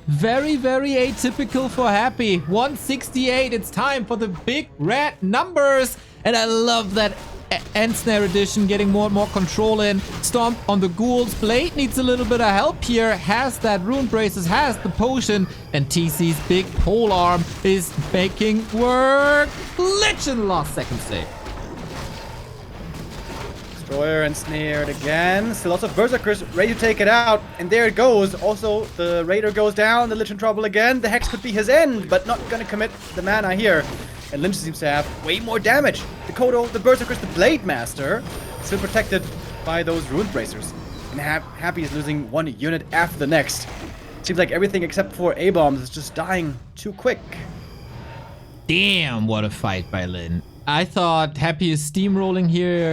A: Very, very atypical for Happy. 168. It's time for the big red numbers. And I love that Ensnare edition getting more and more control in. Stomp on the ghouls. Blade needs a little bit of help here. Has that rune braces, has the potion. And TC's big pole arm is making work. Lich in the last second save.
B: Destroyer and snared again. Still lots of Berserkers ready to take it out. And there it goes. Also, the Raider goes down. The Lich in trouble again. The Hex could be his end, but not gonna commit the mana here. And Lynch seems to have way more damage. The Kodo, the Berserkers, the Blade Master, still protected by those Rune Bracers. And Happy is losing 1 unit after the next. Seems like everything except for A-bombs is just dying too quick.
A: Damn, what a fight by Lin. I thought Happy is steamrolling here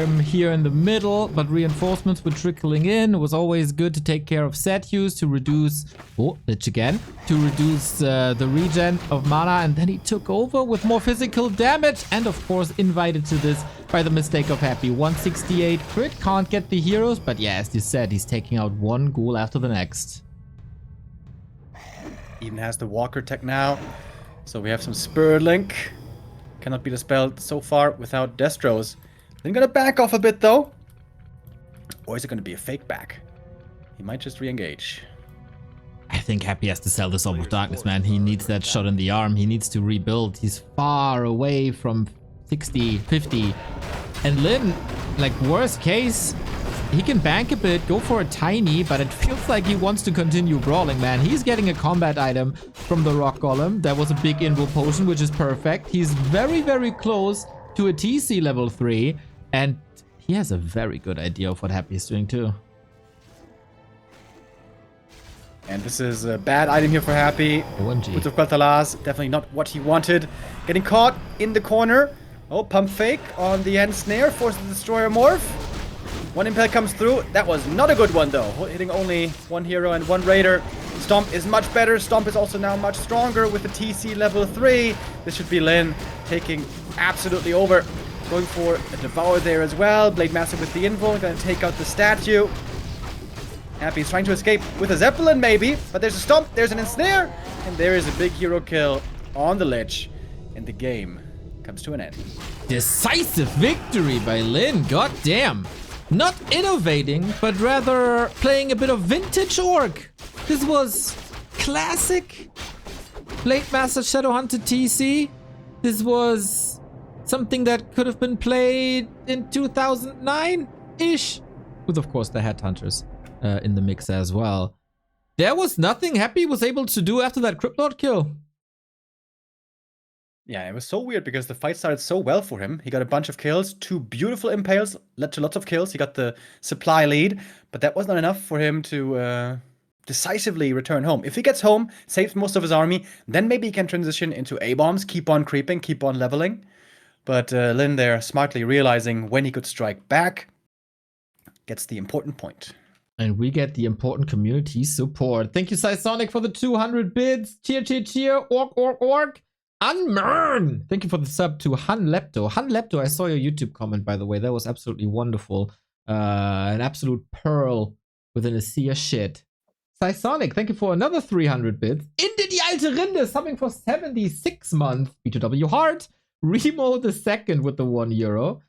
A: in the middle, but reinforcements were trickling in. It was always good to take care of set use to reduce... Oh, Lich again. To reduce the regen of mana, and then he took over with more physical damage. And of course, invited to this by the mistake of Happy. 168 crit, can't get the heroes, but yeah, as you said, he's taking out 1 ghoul after the next.
B: Even has the Walker tech now. So we have some Spirit Link. Cannot be dispelled so far without Destros. Then gonna back off a bit though. Or is it gonna be a fake back? He might just re-engage.
A: I think Happy has to sell this Orb of Darkness, man. He needs that shot in the arm. He needs to rebuild. He's far away from 60, 50. And Lin, like worst case, he can bank a bit, go for a tiny, but it feels like he wants to continue brawling, man. He's getting a combat item from the Rock Golem. That was a big invo potion, which is perfect. He's very, very close to a TC level 3. And he has a very good idea of what Happy is doing too.
B: And this is a bad item here for Happy.
A: OMG.
B: Boots of Quel'Thalas, definitely not what he wanted. Getting caught in the corner. Oh, pump fake on the end snare, forces the Destroyer morph. 1 impale comes through. That was not a good one though. Hitting only 1 hero and 1 raider. Stomp is much better. Stomp is also now much stronger with the TC level 3. This should be Lin taking absolutely over. Going for a Devour there as well. Blade Master with the info. Gonna take out the statue. Happy's trying to escape with a Zeppelin maybe. But there's a Stomp. There's an Ensnare. And there is a big hero kill on the Lich. And the game comes to an end.
A: Decisive victory by Lin. God damn. Not innovating, but rather playing a bit of vintage orc. This was classic Blade Master Shadowhunter TC. This was something that could have been played in 2009-ish. With, of course, the Headhunters in the mix as well. There was nothing Happy was able to do after that Crypt Lord kill.
B: Yeah, it was so weird because the fight started so well for him. He got a bunch of kills, 2 beautiful impales, led to lots of kills. He got the supply lead, but that was not enough for him to decisively return home. If he gets home, saves most of his army, then maybe he can transition into A-bombs, keep on creeping, keep on leveling. But Lin there smartly realizing when he could strike back, gets the important point.
A: And we get the important community support. Thank you, Sonic, for the 200 bits. Cheer, cheer, cheer. Orc. Unmern. Thank you for the sub to Han Lepto. Han Lepto, I saw your YouTube comment, by the way. That was absolutely wonderful. An absolute pearl within a sea of shit. Sonic, thank you for another 300 bits. Inde die alte Rinde, subbing for 76 months. B2W Heart. Remo the second with the €1.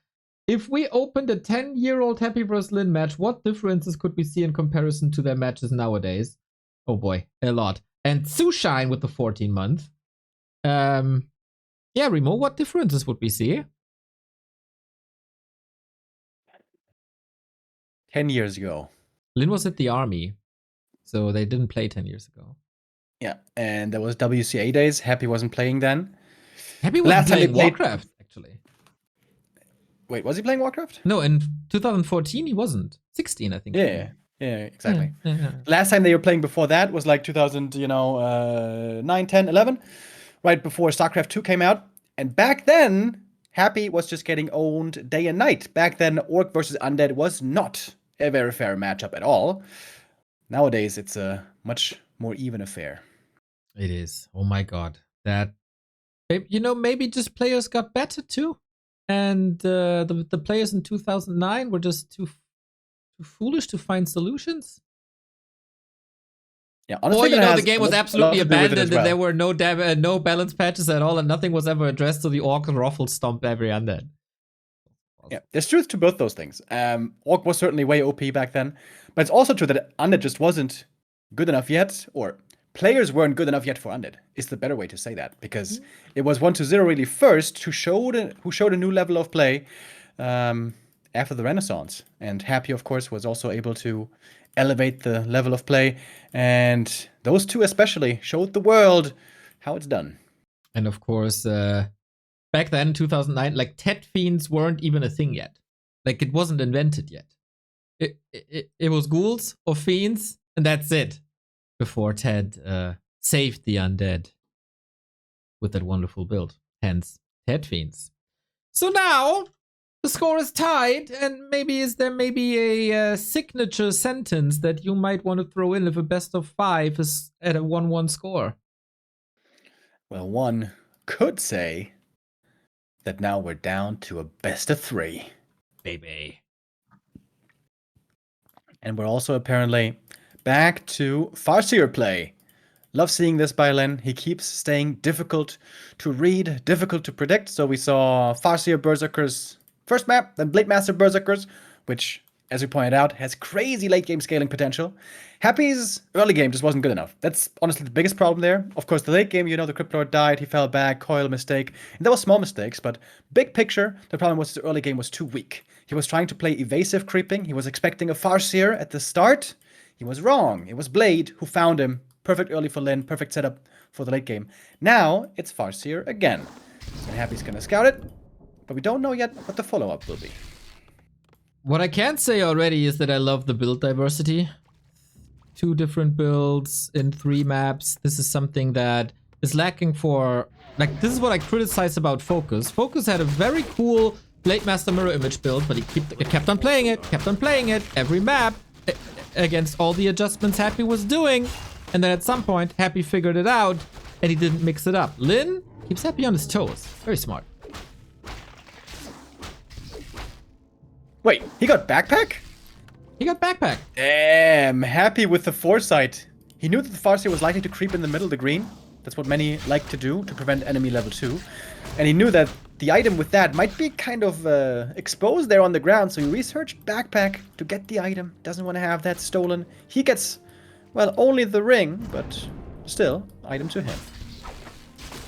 A: If we opened a 10-year-old Happy vs. Lin match, what differences could we see in comparison to their matches nowadays? Oh boy, a lot. And Sushine with the 14 month. Yeah, Remo, what differences would we see?
B: 10 years ago.
A: Lin was at the army, so they didn't play 10 years ago.
B: Yeah, and there was WCA days. Happy wasn't playing then.
A: Happy was playing Warcraft, actually.
B: Wait, was he playing Warcraft?
A: No, in 2014 he wasn't. 16, I think.
B: Yeah, exactly.
A: Yeah.
B: Last time they were playing before that was like 2009, 10, 11, right before StarCraft 2 came out. And back then, Happy was just getting owned day and night. Back then, Orc versus Undead was not a very fair matchup at all. Nowadays, it's a much more even affair.
A: It is. Oh my god. That, maybe just players got better too. And the players in 2009 were just too foolish to find solutions.
B: Yeah, honestly,
A: or the game was absolutely abandoned and there were no balance patches at all, and nothing was ever addressed, so the Orc ruffle stomped every undead.
B: Yeah, there's truth to both those things. Orc was certainly way OP back then, but it's also true that Undead just wasn't good enough yet, or players weren't good enough yet for Undead, is the better way to say that, because it was 1-0 really first who showed a new level of play after the Renaissance. And Happy, of course, was also able to elevate the level of play, and those two especially showed the world how it's done.
A: And of course, back then, 2009, like, Tet Fiends weren't even a thing yet. Like, it wasn't invented yet. It was ghouls or fiends, and that's it. Before Ted saved the undead with that wonderful build. Hence, Ted Fiends. So now, the score is tied, and is there a signature sentence that you might want to throw in if a best of 5 is at a 1-1 score?
B: Well, one could say that now we're down to a best of 3.
A: Baby.
B: And we're also apparently back to Farseer play. Love seeing this by Len. He keeps staying difficult to read, difficult to predict. So we saw Farseer Berserkers first map, then Blade Master Berserkers, which, as we pointed out, has crazy late game scaling potential. Happy's early game just wasn't good enough. That's honestly the biggest problem there. Of course, the late game, the Crypt Lord died, he fell back, coil mistake. And there were small mistakes, but big picture, the problem was the early game was too weak. He was trying to play evasive creeping. He was expecting a Farseer at the start. He was wrong. It was Blade who found him. Perfect early for Lin, perfect setup for the late game. Now, it's Farseer again. So Happy's gonna scout it, but we don't know yet what the follow-up will be.
A: What I can say already is that I love the build diversity. 2 different builds in 3 maps. This is something that is lacking for... Like, this is what I criticize about Focus. Focus had a very cool Blade Master mirror image build, but he kept on playing it, every map, against all the adjustments Happy was doing. And then at some point, Happy figured it out, and he didn't mix it up. Lin keeps Happy on his toes. Very smart.
B: Wait, he got backpack?
A: He got backpack.
B: Damn, Happy with the foresight. He knew that the Farseer was likely to creep in the middle of the green. That's what many like to do to prevent enemy level 2. And he knew that the item with that might be kind of exposed there on the ground, so he researched backpack to get the item. Doesn't want to have that stolen. He gets, well, only the ring, but still, item to him.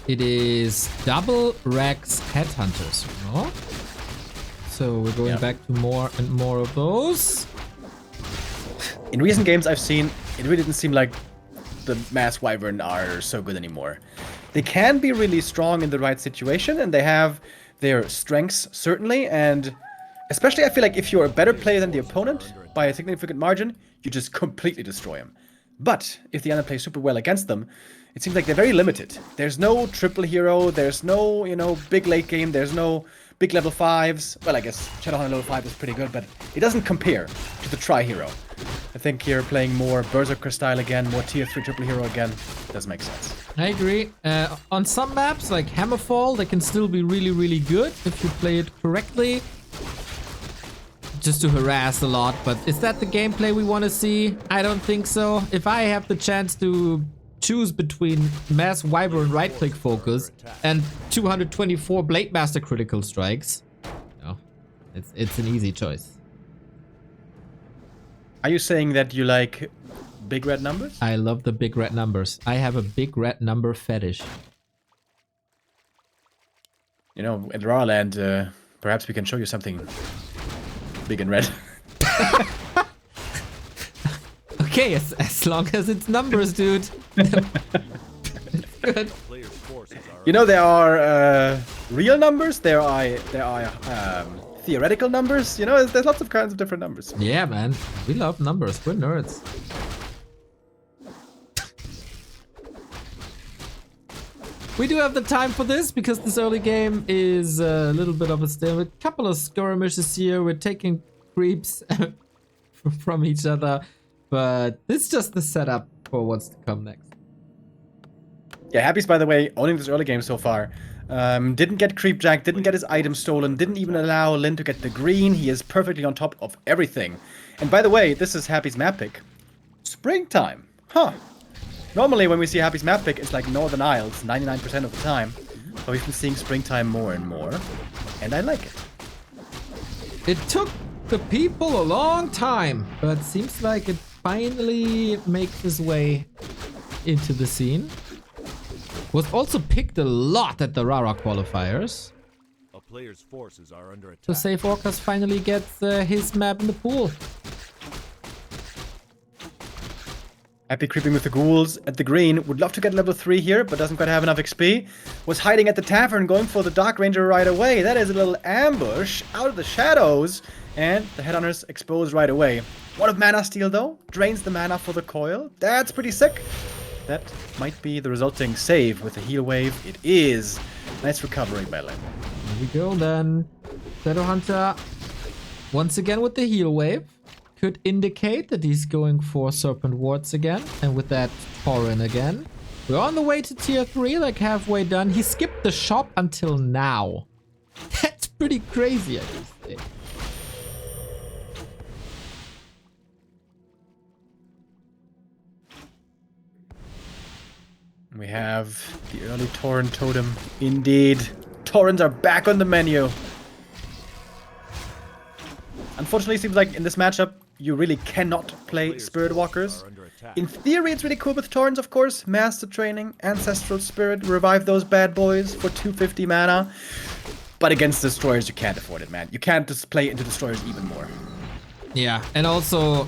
A: It is double Rex Headhunters, So we're going back to more and more of those.
B: In recent games I've seen, it really didn't seem like the Mass Wyvern are so good anymore. They can be really strong in the right situation, and they have their strengths, certainly, and especially I feel like if you're a better player than the opponent by a significant margin, you just completely destroy them. But if the other plays super well against them, it seems like they're very limited. There's no triple hero, there's no, big late game, there's no big level 5s. Well, I guess Shadowhunter level 5 is pretty good, but it doesn't compare to the Tri-Hero. I think here playing more Berserker style again, more tier 3 triple hero again, does make sense.
A: I agree. On some maps, like Hammerfall, they can still be really, really good if you play it correctly. Just to harass a lot, but is that the gameplay we want to see? I don't think so. If I have the chance to choose between Mass Wyvern right-click focus and 224 Blade Master critical strikes, no, it's an easy choice.
B: Are you saying that you like big red numbers?
A: I love the big red numbers. I have a big red number fetish.
B: You know, in Raw Land, perhaps we can show you something big and red.
A: Okay, as long as it's numbers, dude. Good.
B: You know, there are real numbers, there are theoretical numbers. You know, there's lots of kinds of different numbers.
A: Yeah, man. We love numbers. We're nerds. We do have the time for this because this early game is a little bit of a still. A couple of skirmishes here. We're taking creeps from each other. But this is just the setup for what's to come next.
B: Yeah, Happy's, by the way, owning this early game so far. Didn't get creepjack, didn't get his item stolen, didn't even allow Lin to get the green. He is perfectly on top of everything. And by the way, this is Happy's map pick. Springtime. Huh. Normally when we see Happy's map pick, it's like Northern Isles 99% of the time. But we've been seeing Springtime more and more. And I like it.
A: It took the people a long time, but seems like it finally makes its way into the scene. Was also picked a lot at the Rara qualifiers.
C: A player's forces are under attack.
A: So Safe Orcas finally gets his map in the pool.
B: Happy creeping with the ghouls at the green. Would love to get level 3 here, but doesn't quite have enough XP. Was hiding at the tavern, going for the Dark Ranger right away. That is a little ambush out of the shadows. And the Headhunters exposed right away. One of mana steal though. Drains the mana for the coil. That's pretty sick. That might be the resulting save with the heal wave. It is. Nice recovery by Lin.
A: Here we go then. Shadowhunter once again with the heal wave. Could indicate that he's going for Serpent Wards again. And with that, Tauren again. We're on the way to tier 3, like halfway done. He skipped the shop until now. That's pretty crazy, I just say.
B: We have the early Tauren totem. Indeed. Taurens are back on the menu. Unfortunately, it seems like in this matchup, you really cannot play Spirit Walkers. In theory, it's really cool with Taurens, of course. Master Training, Ancestral Spirit, revive those bad boys for 250 mana. But against Destroyers, you can't afford it, man. You can't just play into Destroyers even more.
A: Yeah, and also,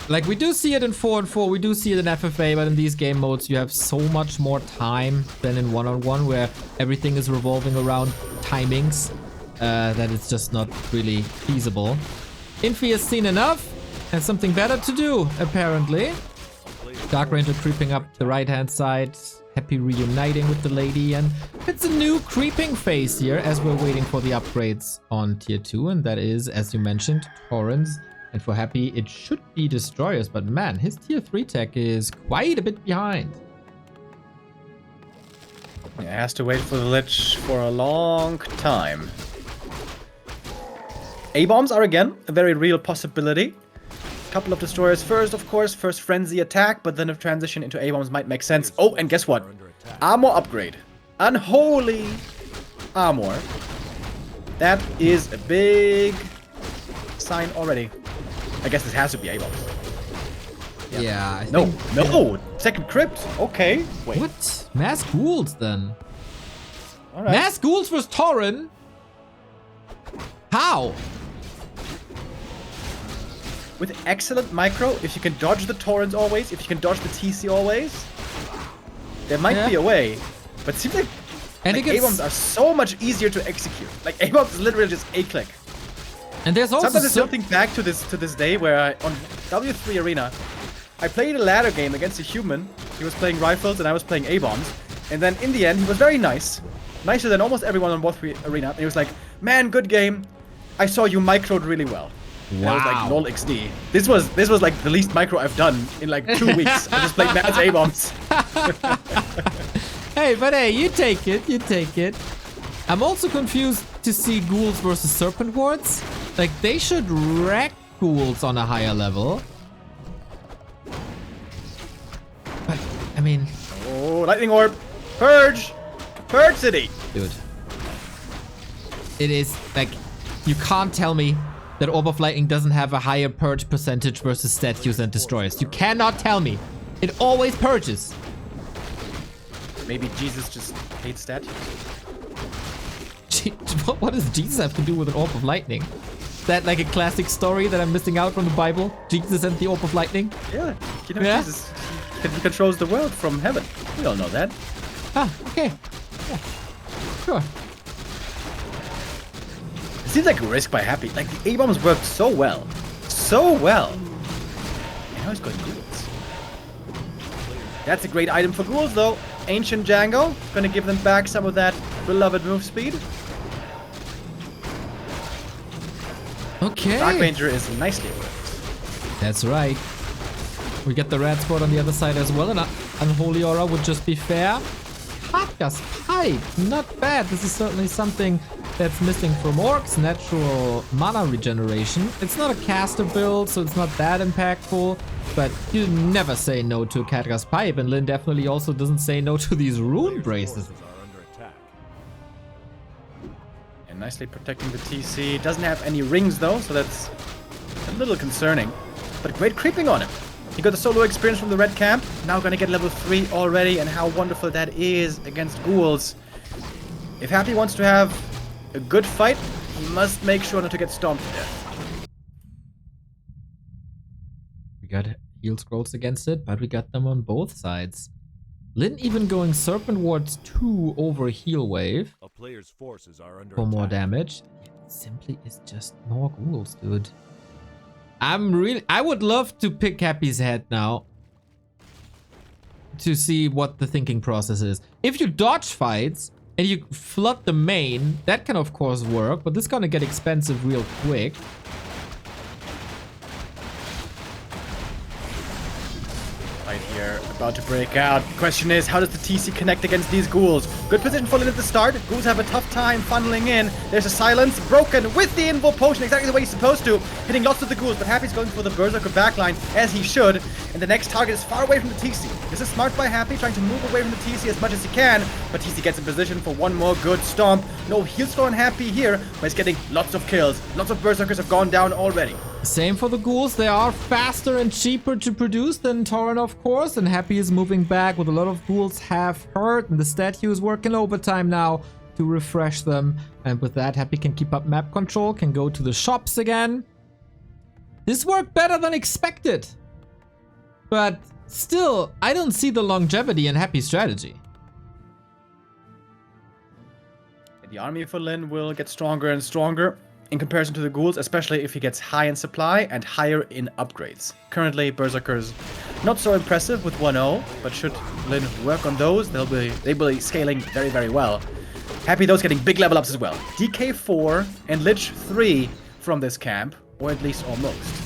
A: like, we do see it in 4-on-4, we do see it in FFA, but in these game modes, you have so much more time than in 1-on-1, where everything is revolving around timings, that it's just not really feasible. Infi has seen enough, has something better to do, apparently. Dark Ranger creeping up the right-hand side, Happy reuniting with the lady, and it's a new creeping phase here as we're waiting for the upgrades on tier 2, and that is, as you mentioned, Taurens. And for Happy, it should be Destroyers, but man, his tier 3 tech is quite a bit behind.
B: Yeah, has to wait for the Lich for a long time. A-bombs are again a very real possibility. Couple of Destroyers first, of course. First Frenzy attack, but then a transition into A-bombs might make sense. Oh, and guess what? Armor upgrade. Unholy armor. That is a big sign already. I guess this has to be A-bombs.
A: Yeah, I
B: no,
A: think...
B: no! Second crypt! Okay, wait.
A: What? Mass Ghouls, then?
B: Alright.
A: Mass Ghouls vs. Tauren? How?
B: With excellent micro, if you can dodge the Taurens always, if you can dodge the TC always, there might be a way. But it seems like, A-bombs are so much easier to execute. Like, A-bombs is literally just A-click.
A: And there's also
B: sometimes I still think back to this day where on W3 Arena, I played a ladder game against a human. He was playing rifles and I was playing A-bombs. And then in the end, he was very nice. Nicer than almost everyone on W3 Arena. And he was like, Man, good game. I saw you microed really well. And I was like, lol XD. This was like the least micro I've done in like 2 weeks. I just played Matt's A-bombs.
A: Hey, but hey, you take it, you take it. I'm also confused to see ghouls versus serpent wards. Like, they should wreck ghouls on a higher level. But, I mean...
B: Oh, lightning orb. Purge. Purge city.
A: Dude. It is, like, you can't tell me that Orb of Lightning doesn't have a higher purge percentage versus statues and destroyers. You cannot tell me. It always purges.
B: Maybe Jesus just hates statues.
A: What does Jesus have to do with an Orb of Lightning? Is that like a classic story that I'm missing out from the Bible? Jesus and the Orb of Lightning?
B: Yeah, you know, Jesus, he controls the world from heaven. We all know that.
A: Ah, okay. Yeah. Sure.
B: It seems like a risk by Happy. Like, the A-bombs worked so well. So well. And now he's going ghouls. That's a great item for ghouls, though. Ancient Django. Gonna give them back some of that beloved move speed.
A: Okay.
B: Dark Ranger is nicely worked.
A: That's right. We get the red spot on the other side as well, and Unholy Aura would just be fair. Hardgas Pipe, not bad. This is certainly something that's missing from orcs. Natural mana regeneration. It's not a caster build, so it's not that impactful, but you never say no to a Khadgar's Pipe, and Lyn definitely also doesn't say no to these rune braces.
B: And nicely protecting the TC. Doesn't have any rings though, so that's a little concerning. But great creeping on him. He got the solo experience from the red camp. Now gonna get level 3 already, and how wonderful that is against ghouls. If Happy wants to have a good fight, he must make sure not to get stomped to death.
A: We got heal scrolls against it, but we got them on both sides. Lyn even going Serpent Wards 2 over Heal Wave
C: A player's forces are under
A: for more
C: attack.
A: damage. It simply is just more ghouls, dude. I would love to pick Happy's head now to see what the thinking process is. If you dodge fights and you flood the main, that can of course work, but this is gonna get expensive real quick.
B: Right here, about to break out. The question is, how does the TC connect against these ghouls? Good position for Lyn at the start. Ghouls have a tough time funneling in. There's a silence broken with the Invo Potion, exactly the way he's supposed to. Hitting lots of the ghouls, but Happy's going for the Berserker backline, as he should. And the next target is far away from the TC. This is smart by Happy, trying to move away from the TC as much as he can. But TC gets in position for one more good stomp. No heal score on Happy here, but he's getting lots of kills. Lots of Berserkers have gone down already.
A: Same for the ghouls. They are faster and cheaper to produce than Tauren, of course, and Happy is moving back with a lot of ghouls half hurt, and the statue is working overtime now to refresh them. And with that, Happy can keep up map control, can go to the shops again. This worked better than expected. But still, I don't see the longevity in Happy's strategy.
B: The army for Lyn will get stronger and stronger in comparison to the ghouls, especially if he gets high in supply and higher in upgrades. Currently, Berserkers not so impressive with 1-0, but should Lyn work on those, they'll be scaling very, very well. Happy those getting big level ups as well. DK 4 and Lich 3 from this camp, or at least almost.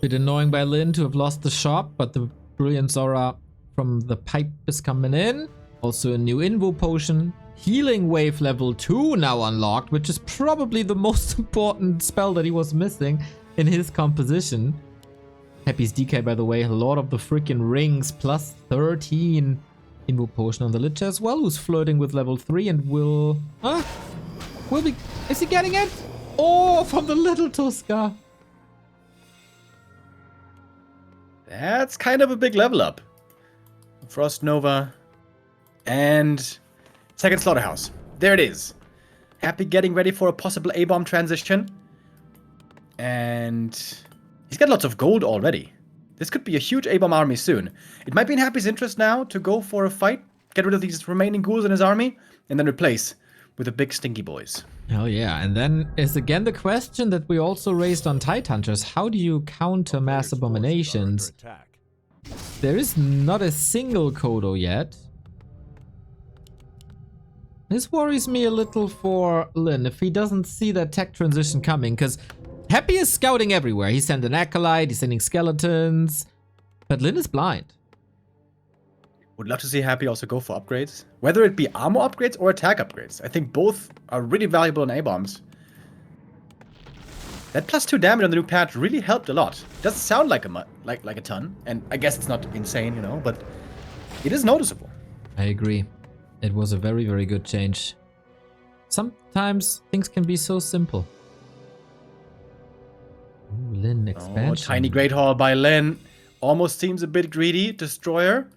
A: Bit annoying by Lyn to have lost the shop, but the Brilliant Aura from the pipe is coming in. Also a new Invo Potion. Healing Wave level 2 now unlocked, which is probably the most important spell that he was missing in his composition. Happy's DK, by the way, Lord of the freaking Rings, plus 13 Invo Potion on the Lich as well, who's flirting with level 3 and will... Is he getting it? Oh, from the little Tuska.
B: That's kind of a big level up. Frost Nova and second Slaughterhouse. There it is. Happy getting ready for a possible A-bomb transition. And he's got lots of gold already. This could be a huge A-bomb army soon. It might be in Happy's interest now to go for a fight, get rid of these remaining ghouls in his army, and then replace with the big stinky boys.
A: Hell yeah. And then is again the question that we also raised on Tidehunters. How do you counter mass abominations? There is not a single Kodo yet. This worries me a little for Lin if he doesn't see that tech transition coming, because Happy is scouting everywhere. He's sending Acolyte, he's sending Skeletons, but Lin is blind.
B: Would love to see Happy also go for upgrades, whether it be armor upgrades or attack upgrades. I think both are really valuable in A-bombs. That +2 damage on the new patch really helped a lot. It doesn't sound like a ton, and I guess it's not insane, you know, but it is noticeable.
A: I agree. It was a very, very good change. Sometimes things can be so simple. Ooh, Lin expansion.
B: Oh, tiny Great Hall by Lin. Almost seems a bit greedy. Destroyer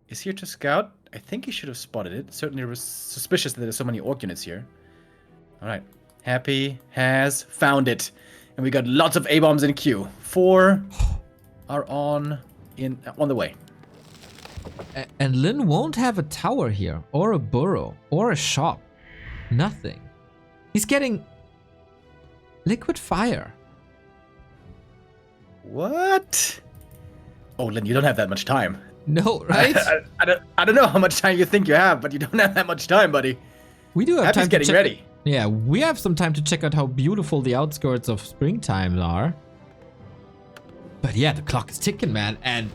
B: is here to scout. I think he should have spotted it. Certainly was suspicious that there's so many Orc units here. Alright. Happy has found it. And we got lots of A-bombs in queue. 4 are on the way.
A: And Lin won't have a tower here, or a burrow, or a shop. Nothing. He's getting liquid fire.
B: What? Oh, Lin, you don't have that much time.
A: No, right?
B: I don't know how much time you think you have, but you don't have that much time, buddy.
A: We do have
B: Happy's
A: time
B: getting
A: to check.
B: ready.
A: Yeah, we have some time to check out how beautiful the outskirts of springtime are. But yeah, the clock is ticking, man, and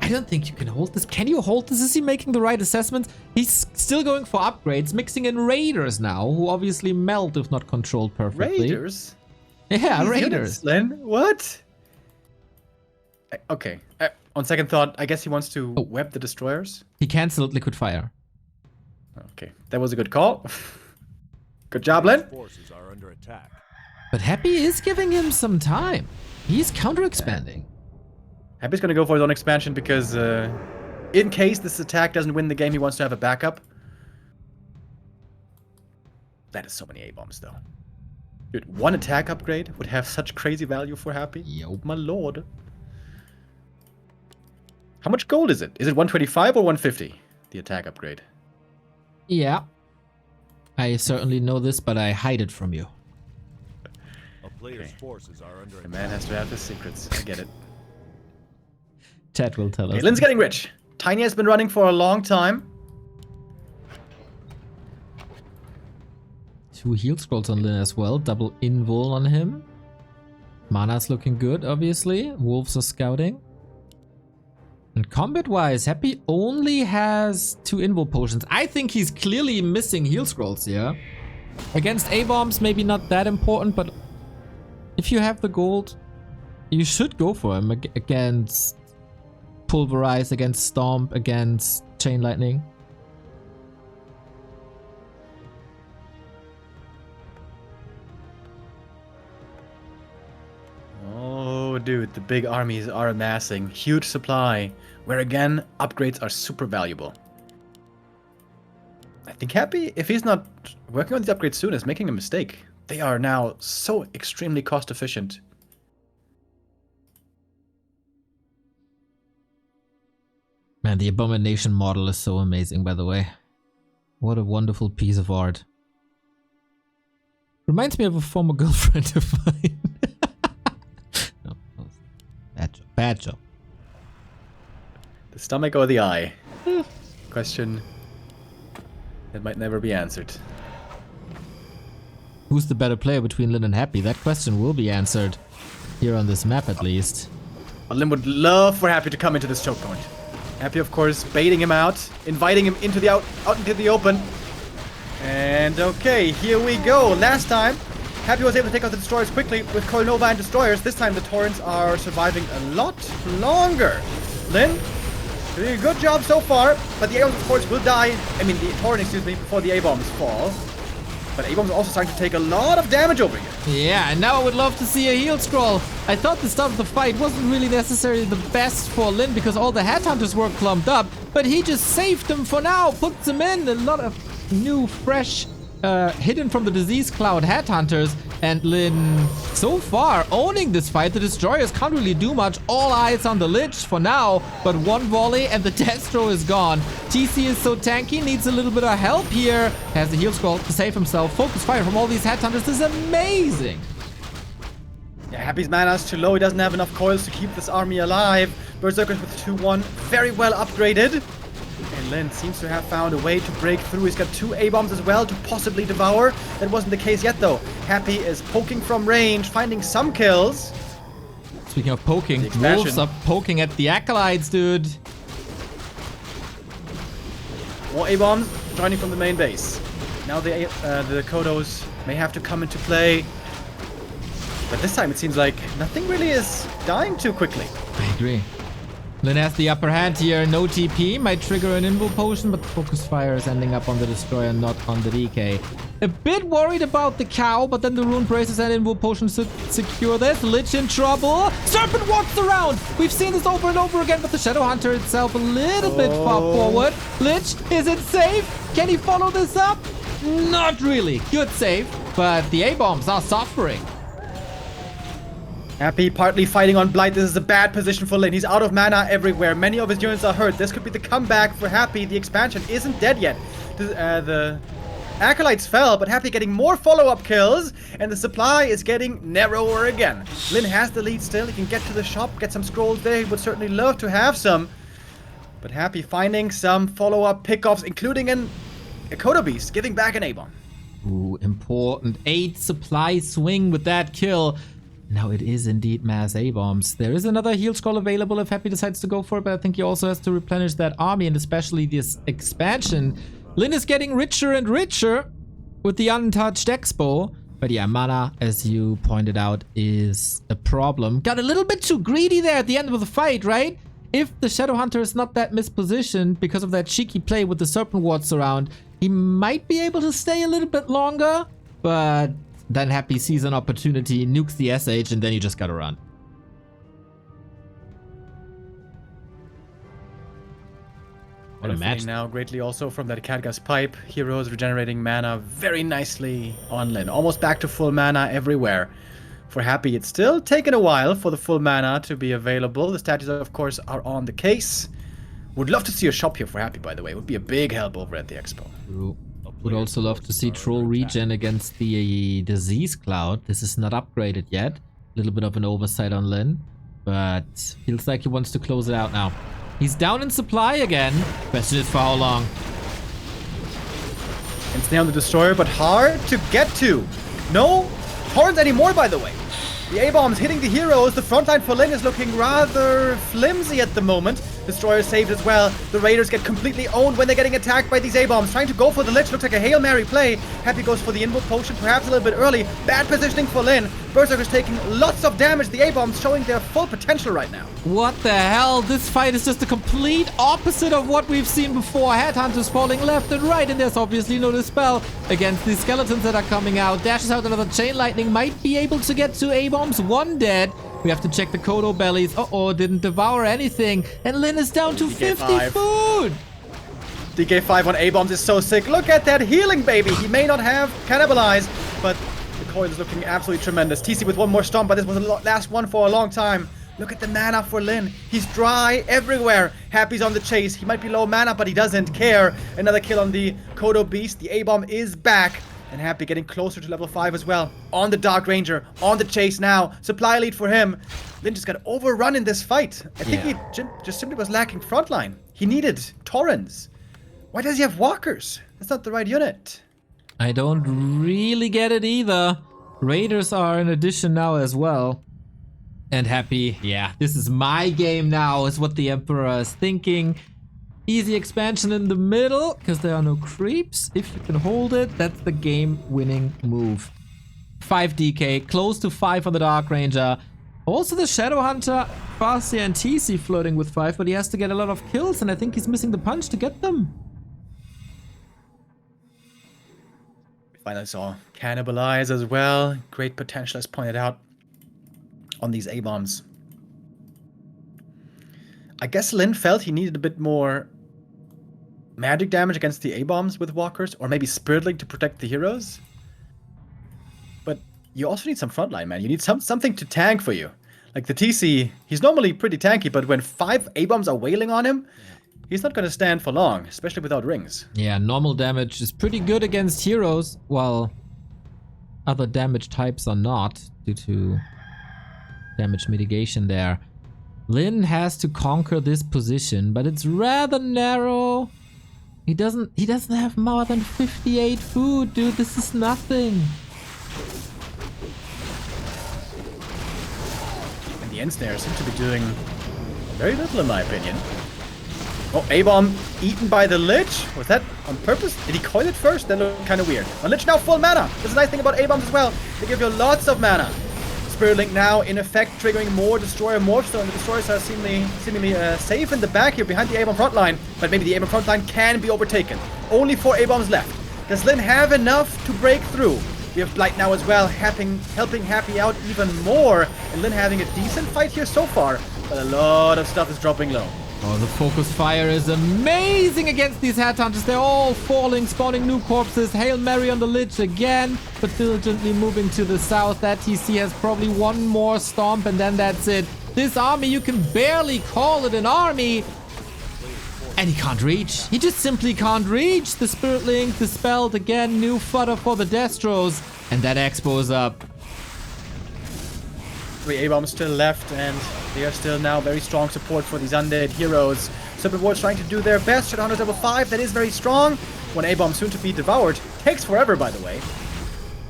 A: I don't think you can hold this. Can you hold this? Is he making the right assessments? He's still going for upgrades, mixing in Raiders now, who obviously melt if not controlled perfectly.
B: Raiders?
A: Yeah,
B: These
A: Raiders.
B: units, Lin, what? Okay. On second thought, I guess he wants to web the destroyers.
A: He cancelled liquid fire.
B: Okay, that was a good call. Good job, Lin.
C: Forces are under attack.
A: But Happy is giving him some time. He's counter-expanding.
B: Happy's gonna go for his own expansion because in case this attack doesn't win the game, he wants to have a backup. That is so many A-bombs, though. Dude, one attack upgrade would have such crazy value for Happy.
A: Yup.
B: My lord. How much gold is it? Is it 125 or 150? The attack upgrade.
A: Yeah. I certainly know this, but I hide it from you.
C: A player's forces are under
B: The
C: attack.
B: man has to have his secrets. I get it.
A: Chat will tell us.
B: Okay, Lin's getting rich. Tiny has been running for a long time.
A: 2 heal scrolls on Lin as well. Double invul on him. Mana's looking good, obviously. Wolves are scouting. And combat-wise, Happy only has 2 invul potions. I think he's clearly missing heal scrolls here. Against A-bombs, maybe not that important, but if you have the gold, you should go for him against Pulverize, against Stomp, against Chain Lightning.
B: Oh, dude, the big armies are amassing. Huge supply. Where again, upgrades are super valuable. I think Happy, if he's not working on these upgrades soon, is making a mistake. They are now so extremely cost efficient.
A: Man, the Abomination model is so amazing, by the way. What a wonderful piece of art. Reminds me of a former girlfriend of mine. No, bad job. Bad job.
B: The stomach or the eye? Question that might never be answered.
A: Who's the better player between Lin and Happy? That question will be answered here on this map, at least.
B: But Lin would love for Happy to come into this choke point. Happy, of course, baiting him out, inviting him into the out into the open. And okay, here we go. Last time, Happy was able to take out the destroyers quickly with Coil Nova and destroyers. This time, the Torrents are surviving a lot longer. Lin, doing a good job so far, but the A-bombs, of course, will die. I mean, the Torrent, excuse me, before the A-bombs fall. But A-bombs are also starting to take a lot of damage over here.
A: Yeah, and now I would love to see a heal scroll. I thought the start of the fight wasn't really necessarily the best for Lin because all the headhunters were clumped up, but he just saved them for now, puts them in. A lot of new, fresh, hidden from the disease cloud headhunters, and Lin, so far, owning this fight. The destroyers can't really do much. All eyes on the Lich for now, but one volley and the Destro is gone. TC is so tanky, needs a little bit of help here. Has the heal scroll to save himself. Focus fire from all these headhunters is amazing.
B: Yeah, Happy's mana is too low. He doesn't have enough coils to keep this army alive. Berserkers with 2-1, very well upgraded. And Lin seems to have found a way to break through. He's got 2 A-bombs as well to possibly devour. That wasn't the case yet, though. Happy is poking from range, finding some kills.
A: Speaking of poking, Wolves are poking at the Acolytes, dude.
B: More A-bombs joining from the main base. Now the Kodos may have to come into play. But this time it seems like nothing really is dying too quickly.
A: I agree. Lin has the upper hand here. No TP. Might trigger an invul potion, but the focus fire is ending up on the destroyer, not on the DK. A bit worried about the cow, but then the rune braces and invul potion should secure this. Lich in trouble. Serpent walks around. We've seen this over and over again, but the Shadow Hunter itself a little bit far forward. Lich, is it safe? Can he follow this up? Not really. Good save, but the A-bombs are suffering.
B: Happy partly fighting on Blight. This is a bad position for Lin. He's out of mana everywhere. Many of his units are hurt. This could be the comeback for Happy. The expansion isn't dead yet. The Acolytes fell, but Happy getting more follow-up kills, and the supply is getting narrower again. Lin has the lead still. He can get to the shop, get some scrolls there. He would certainly love to have some. But Happy finding some follow-up pickoffs, including a Kodo Beast, giving back an A-bomb.
A: Ooh, important. 8 supply swing with that kill. Now it is indeed mass A-bombs. There is another heal scroll available if Happy decides to go for it, but I think he also has to replenish that army, and especially this expansion. Lin is getting richer and richer with the untouched Expo. But yeah, mana, as you pointed out, is a problem. Got a little bit too greedy there at the end of the fight, right? If the Shadow Hunter is not that mispositioned because of that cheeky play with the Serpent Wards around, he might be able to stay a little bit longer, but then Happy sees an opportunity, nukes the SH, and then you just gotta run. What a match.
B: Now greatly also from that Khadga's pipe. Heroes regenerating mana very nicely on Lin. Almost back to full mana everywhere. For Happy, it's still taken a while for the full mana to be available. The statues, of course, are on the case. Would love to see a shop here for Happy, by the way. Would be a big help over at the Expo.
A: Ooh. Would also love to see Troll regen against the Disease Cloud. This is not upgraded yet. A little bit of an oversight on Lin, but feels like he wants to close it out now. He's down in supply again. Question is for how long?
B: And stay on the Destroyer, but hard to get to. No horns anymore, by the way. The A-bombs hitting the heroes. The frontline for Lin is looking rather flimsy at the moment. Destroyer saved as well. The Raiders get completely owned when they're getting attacked by these A-bombs. Trying to go for the Lich. Looks like a Hail Mary play. Happy goes for the Invul Potion, perhaps a little bit early. Bad positioning for Lin. Berserker's taking lots of damage. The A-bombs showing their full potential right now.
A: What the hell? This fight is just the complete opposite of what we've seen before. Headhunters falling left and right, and there's obviously no dispel against these skeletons that are coming out. Dashes out another Chain Lightning. Might be able to get 2 A-bombs. 1 dead. We have to check the Kodo bellies. Uh-oh, didn't devour anything. And Lin is down to 50 food.
B: DK5 on A-bombs is so sick. Look at that healing, baby. He may not have cannibalized, but the coil is looking absolutely tremendous. TC with one more stomp, but this was the last one for a long time. Look at the mana for Lin. He's dry everywhere. Happy's on the chase. He might be low mana, but he doesn't care. Another kill on the Kodo Beast. The A-bomb is back. And Happy getting closer to level 5 as well. On the Dark Ranger. On the chase now. Supply lead for him. Lin just got overrun in this fight. I think he just simply was lacking frontline. He needed Torrens. Why does he have Walkers? That's not the right unit.
A: I don't really get it either. Raiders are an addition now as well. And Happy, yeah, this is my game now, is what the Emperor is thinking. Easy expansion in the middle, because there are no creeps. If you can hold it, that's the game-winning move. 5 DK, close to 5 on the Dark Ranger. Also the Shadow Hunter, Farseer and TC flirting with 5, but he has to get a lot of kills, and I think he's missing the punch to get them.
B: We finally saw Cannibalize as well. Great potential, as pointed out, on these A-bombs. I guess Lin felt he needed a bit more magic damage against the A-bombs with Walkers, or maybe Spirit Link to protect the heroes. But you also need some frontline, man. You need something to tank for you. Like the TC, he's normally pretty tanky, but when 5 A-bombs are wailing on him, he's not going to stand for long, especially without rings.
A: Yeah, normal damage is pretty good against heroes, while other damage types are not, due to damage mitigation there. Lin has to conquer this position, but it's rather narrow. He doesn't have more than 58 food, dude. This is nothing.
B: And the Ensnare seem to be doing very little in my opinion. Oh, A-bomb eaten by the Lich? Was that on purpose? Did he coil it first? That looked kind of weird. On Lich now full mana. That's a nice thing about A-bombs as well. They give you lots of mana. Spirit Link now in effect triggering more Destroyer Morphstone. And the Destroyers are seemingly safe in the back here behind the A-bomb front line. But maybe the A-bomb front line can be overtaken. Only 4 A-bombs left. Does Lin have enough to break through? We have Blight now as well, helping Happy out even more. And Lin having a decent fight here so far. But a lot of stuff is dropping low.
A: Oh, the focus fire is amazing against these headhunters. They're all falling, spawning new corpses. Hail Mary on the Lich again, but diligently moving to the south. That TC has probably one more stomp, and then that's it. This army, you can barely call it an army. And he can't reach. He just simply can't reach. The Spirit Link dispelled again. New fodder for the Destros. And that Expo's up.
B: 3 A-bombs still left, and they are still now very strong support for these undead heroes. Serpent Ward's trying to do their best. Shadowhunter's level 5, that is very strong. One A-bomb soon to be devoured. Takes forever, by the way.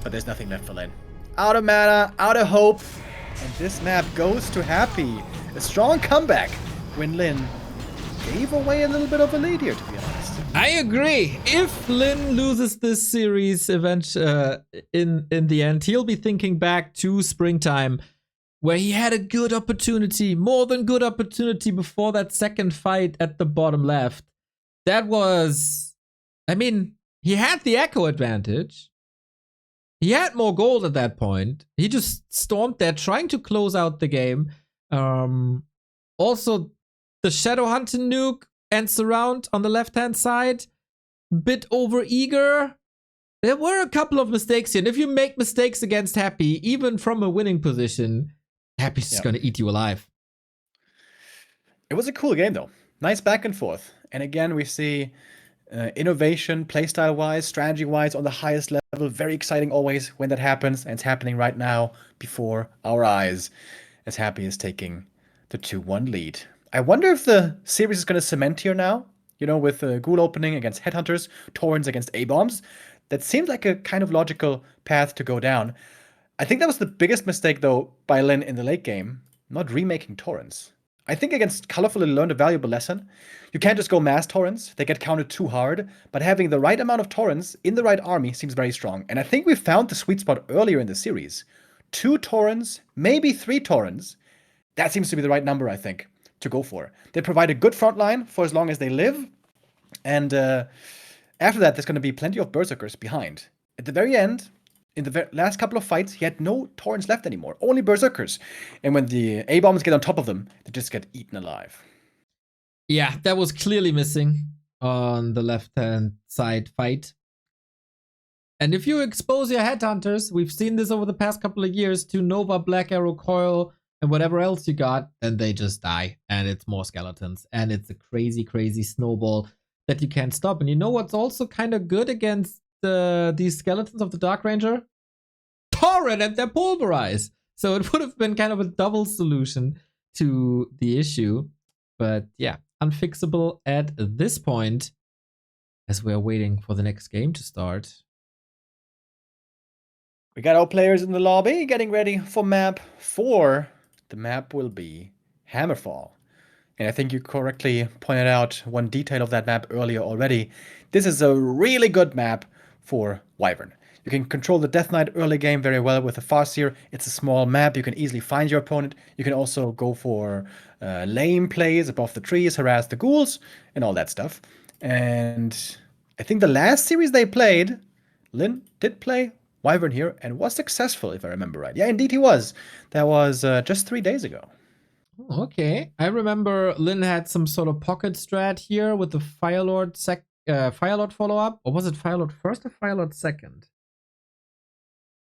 B: But there's nothing left for Lin. Out of mana, out of hope. And this map goes to Happy. A strong comeback when Lin gave away a little bit of a lead here, to be honest.
A: I agree. If Lin loses this series in the end, he'll be thinking back to springtime, where he had a good opportunity, more than good opportunity before that second fight at the bottom left. That was, I mean, he had the echo advantage. He had more gold at that point. He just stormed there trying to close out the game. Also, the Shadow Hunter nuke and surround on the left-hand side, bit over eager. There were a couple of mistakes here. And if you make mistakes against Happy, even from a winning position, Happy's just gonna eat you alive.
B: It was a cool game though. Nice back and forth. And again, we see innovation, playstyle-wise, strategy-wise on the highest level. Very exciting always when that happens. And it's happening right now before our eyes as Happy is taking the 2-1 lead. I wonder if the series is going to cement here now. You know, with Ghoul opening against Headhunters, Torrents against A-Bombs. That seems like a kind of logical path to go down. I think that was the biggest mistake, though, by Lin in the late game, not remaking Torrents. I think against Colorful, he learned a valuable lesson. You can't just go mass Torrents, they get counted too hard, but having the right amount of Torrents in the right army seems very strong. And I think we found the sweet spot earlier in the series. 2 Torrents, maybe 3 Torrents. That seems to be the right number, I think, to go for. They provide a good front line for as long as they live, and after that, there's going to be plenty of Berserkers behind. At the very end, in the last couple of fights, he had no Torrents left anymore, only Berserkers. And when the A-bombs get on top of them, they just get eaten alive.
A: Yeah, that was clearly missing on the left-hand side fight. And if you expose your Headhunters, we've seen this over the past couple of years, to Nova, Black Arrow, Coil, and whatever else you got, then they just die. And it's more skeletons. And it's a crazy, crazy snowball that you can't stop. And you know what's also kind of good against these skeletons of the Dark Ranger? Torrent and their Pulverize. So it would have been kind of a double solution to the issue. But yeah, unfixable at this point, as we're waiting for the next game to start.
B: We got our players in the lobby getting ready for map 4. The map will be Hammerfall. And I think you correctly pointed out one detail of that map earlier already. This is a really good map for Wyvern. You can control the Death Knight early game very well with the Farseer. It's a small map. You can easily find your opponent. You can also go for lame plays above the trees, harass the ghouls, and all that stuff. And I think the last series they played, Lin did play Wyvern here and was successful, if I remember right. Yeah, indeed he was. That was just 3 days ago.
A: Okay. I remember Lin had some sort of pocket strat here with the Firelord follow-up. Or was it Firelord first or Firelord second?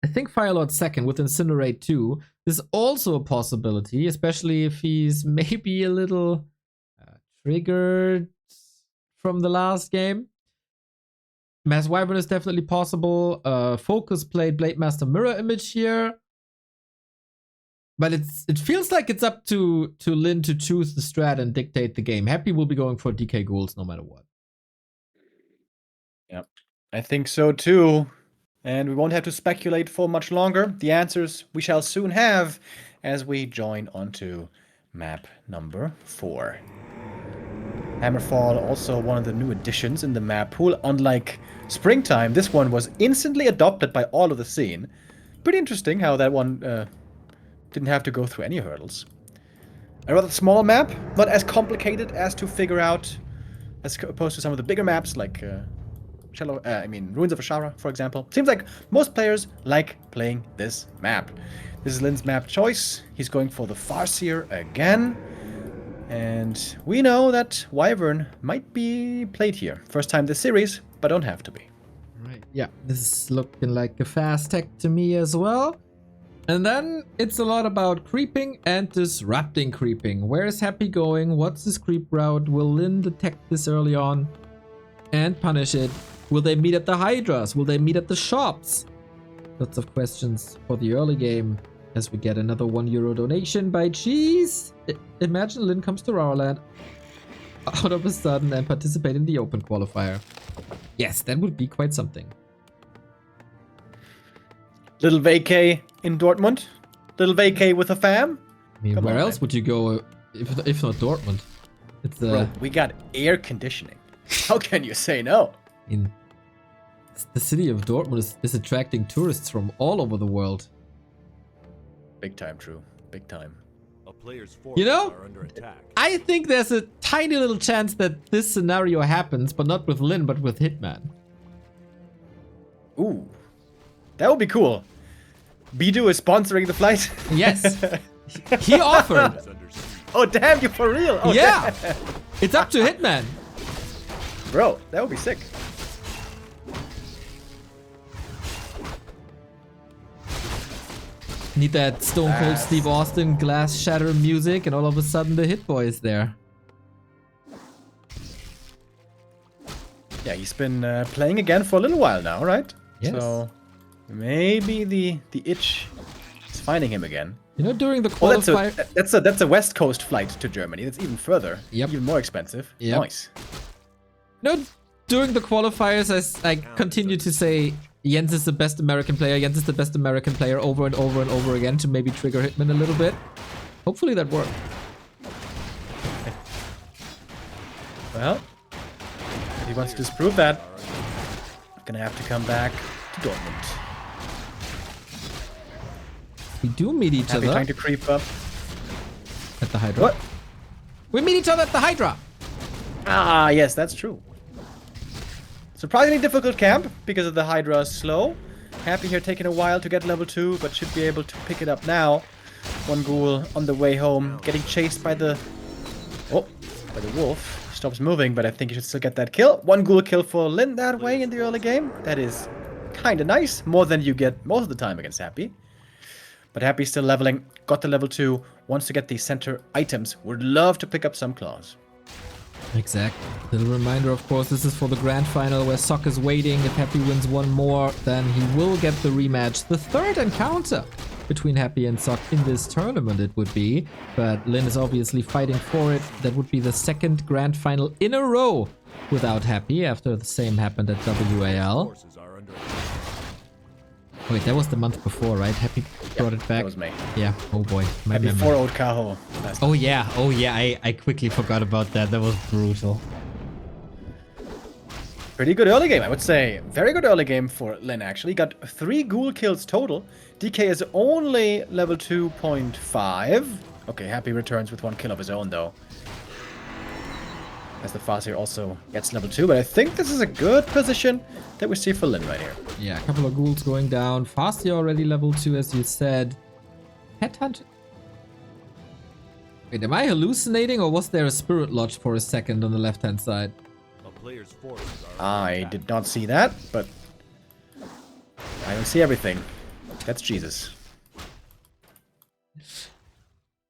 A: I think Firelord second with Incinerate 2 is also a possibility, especially if he's maybe a little triggered from the last game. Mass Wyvern is definitely possible. Focus played Blade Master Mirror Image here. But it feels like it's up to Lin to choose the strat and dictate the game. Happy will be going for DK Ghouls no matter what.
B: Yep. I think so too. And we won't have to speculate for much longer. The answers we shall soon have as we join onto map number 4. Hammerfall, also one of the new additions in the map pool. Unlike Springtime, this one was instantly adopted by all of the scene. Pretty interesting how that one didn't have to go through any hurdles. A rather small map, not as complicated as to figure out as opposed to some of the bigger maps like Ruins of Ashara, for example. Seems like most players like playing this map. This is Lin's map choice. He's going for the Farseer again. And we know that Wyvern might be played here. First time this series, but don't have to be.
A: Right, yeah, this is looking like a fast tech to me as well. And then it's a lot about creeping and disrupting creeping. Where is Happy going? What's his creep route? Will Lin detect this early on and punish it? Will they meet at the Hydras? Will they meet at the shops? Lots of questions for the early game as we get another €1 donation by Cheese. Imagine Lin comes to our land out of a sudden and participate in the open qualifier. Yes, that would be quite something.
B: Little vacay in Dortmund? Little vacay with a fam?
A: I mean, where else would you go if not Dortmund? It's
B: Bro, we got air conditioning. How can you say no?
A: The city of Dortmund is attracting tourists from all over the world.
B: Big time, true. Big time.
C: A player's forces
A: You know,
C: are under attack.
A: I think there's a tiny little chance that this scenario happens, but not with Lin, but with Hitman.
B: Ooh. That would be cool. Bidu is sponsoring the flight.
A: Yes. He offered.
C: Is under siege.
B: Oh, damn, you for real? Oh,
A: Yeah.
B: damn.
A: It's up to Hitman.
B: Bro, that would be sick.
A: Need that Stone Cold Steve Austin glass shatter music, and all of a sudden the Hit Boy is there.
B: Yeah, he's been playing again for a little while now, right?
A: Yes.
B: So maybe the itch is finding him again.
A: You know, during the
B: Oh,
A: qualifier.
B: that's a West Coast flight to Germany. That's even further.
A: Yep.
B: Even more expensive.
A: Yep.
B: Nice.
A: No, during the qualifiers, I continue to say Jens is the best American player. Jens is the best American player over and over and over again to maybe trigger Hitman a little bit. Hopefully that worked.
B: Well, if he wants to disprove that, gonna have to come back to Dortmund.
A: We do meet each
B: Happy
A: other
B: trying to creep up.
A: at the Hydra.
B: What?
A: We meet each other at the Hydra.
B: Ah, yes, that's true. Surprisingly difficult camp because of the Hydra slow. Happy here taking a while to get level 2, but should be able to pick it up now. One ghoul on the way home, getting chased by the... Oh, by the wolf. Stops moving, but I think he should still get that kill. One ghoul kill for Lin that way in the early game. That is kinda nice. More than you get most of the time against Happy. But Happy's still leveling. Got the level 2. Wants to get the center items. Would love to pick up some claws.
A: Exactly. Little reminder, of course, this is for the grand final where Sok is waiting. If Happy wins one more, then he will get the rematch. The third encounter between Happy and Sok in this tournament it would be. But Lin is obviously fighting for it. That would be the second grand final in a row without Happy after the same happened at WAL.
C: Forces are under attack.
A: Wait, that was the month before, right? Happy brought it back.
B: That was me.
A: Yeah. Oh boy. My
B: And
A: memory.
B: before Old Cajo.
A: Oh yeah. Oh yeah. I quickly forgot about that. That was brutal.
B: Pretty good early game, I would say. Very good early game for Lin, actually. Got 3 ghoul kills total. DK is only level 2.5. Okay, Happy returns with 1 kill of his own, though. As the Farseer also gets level 2. But I think this is a good position that we see for Lin right here.
A: Yeah, a couple of ghouls going down. Fastia already level 2, as you said. Headhunt. Wait, am I hallucinating, or was there a spirit lodge for a second on the left-hand side?
C: A player's forces are under
B: I
C: attack.
B: did not see that, but I don't see everything. That's Jesus.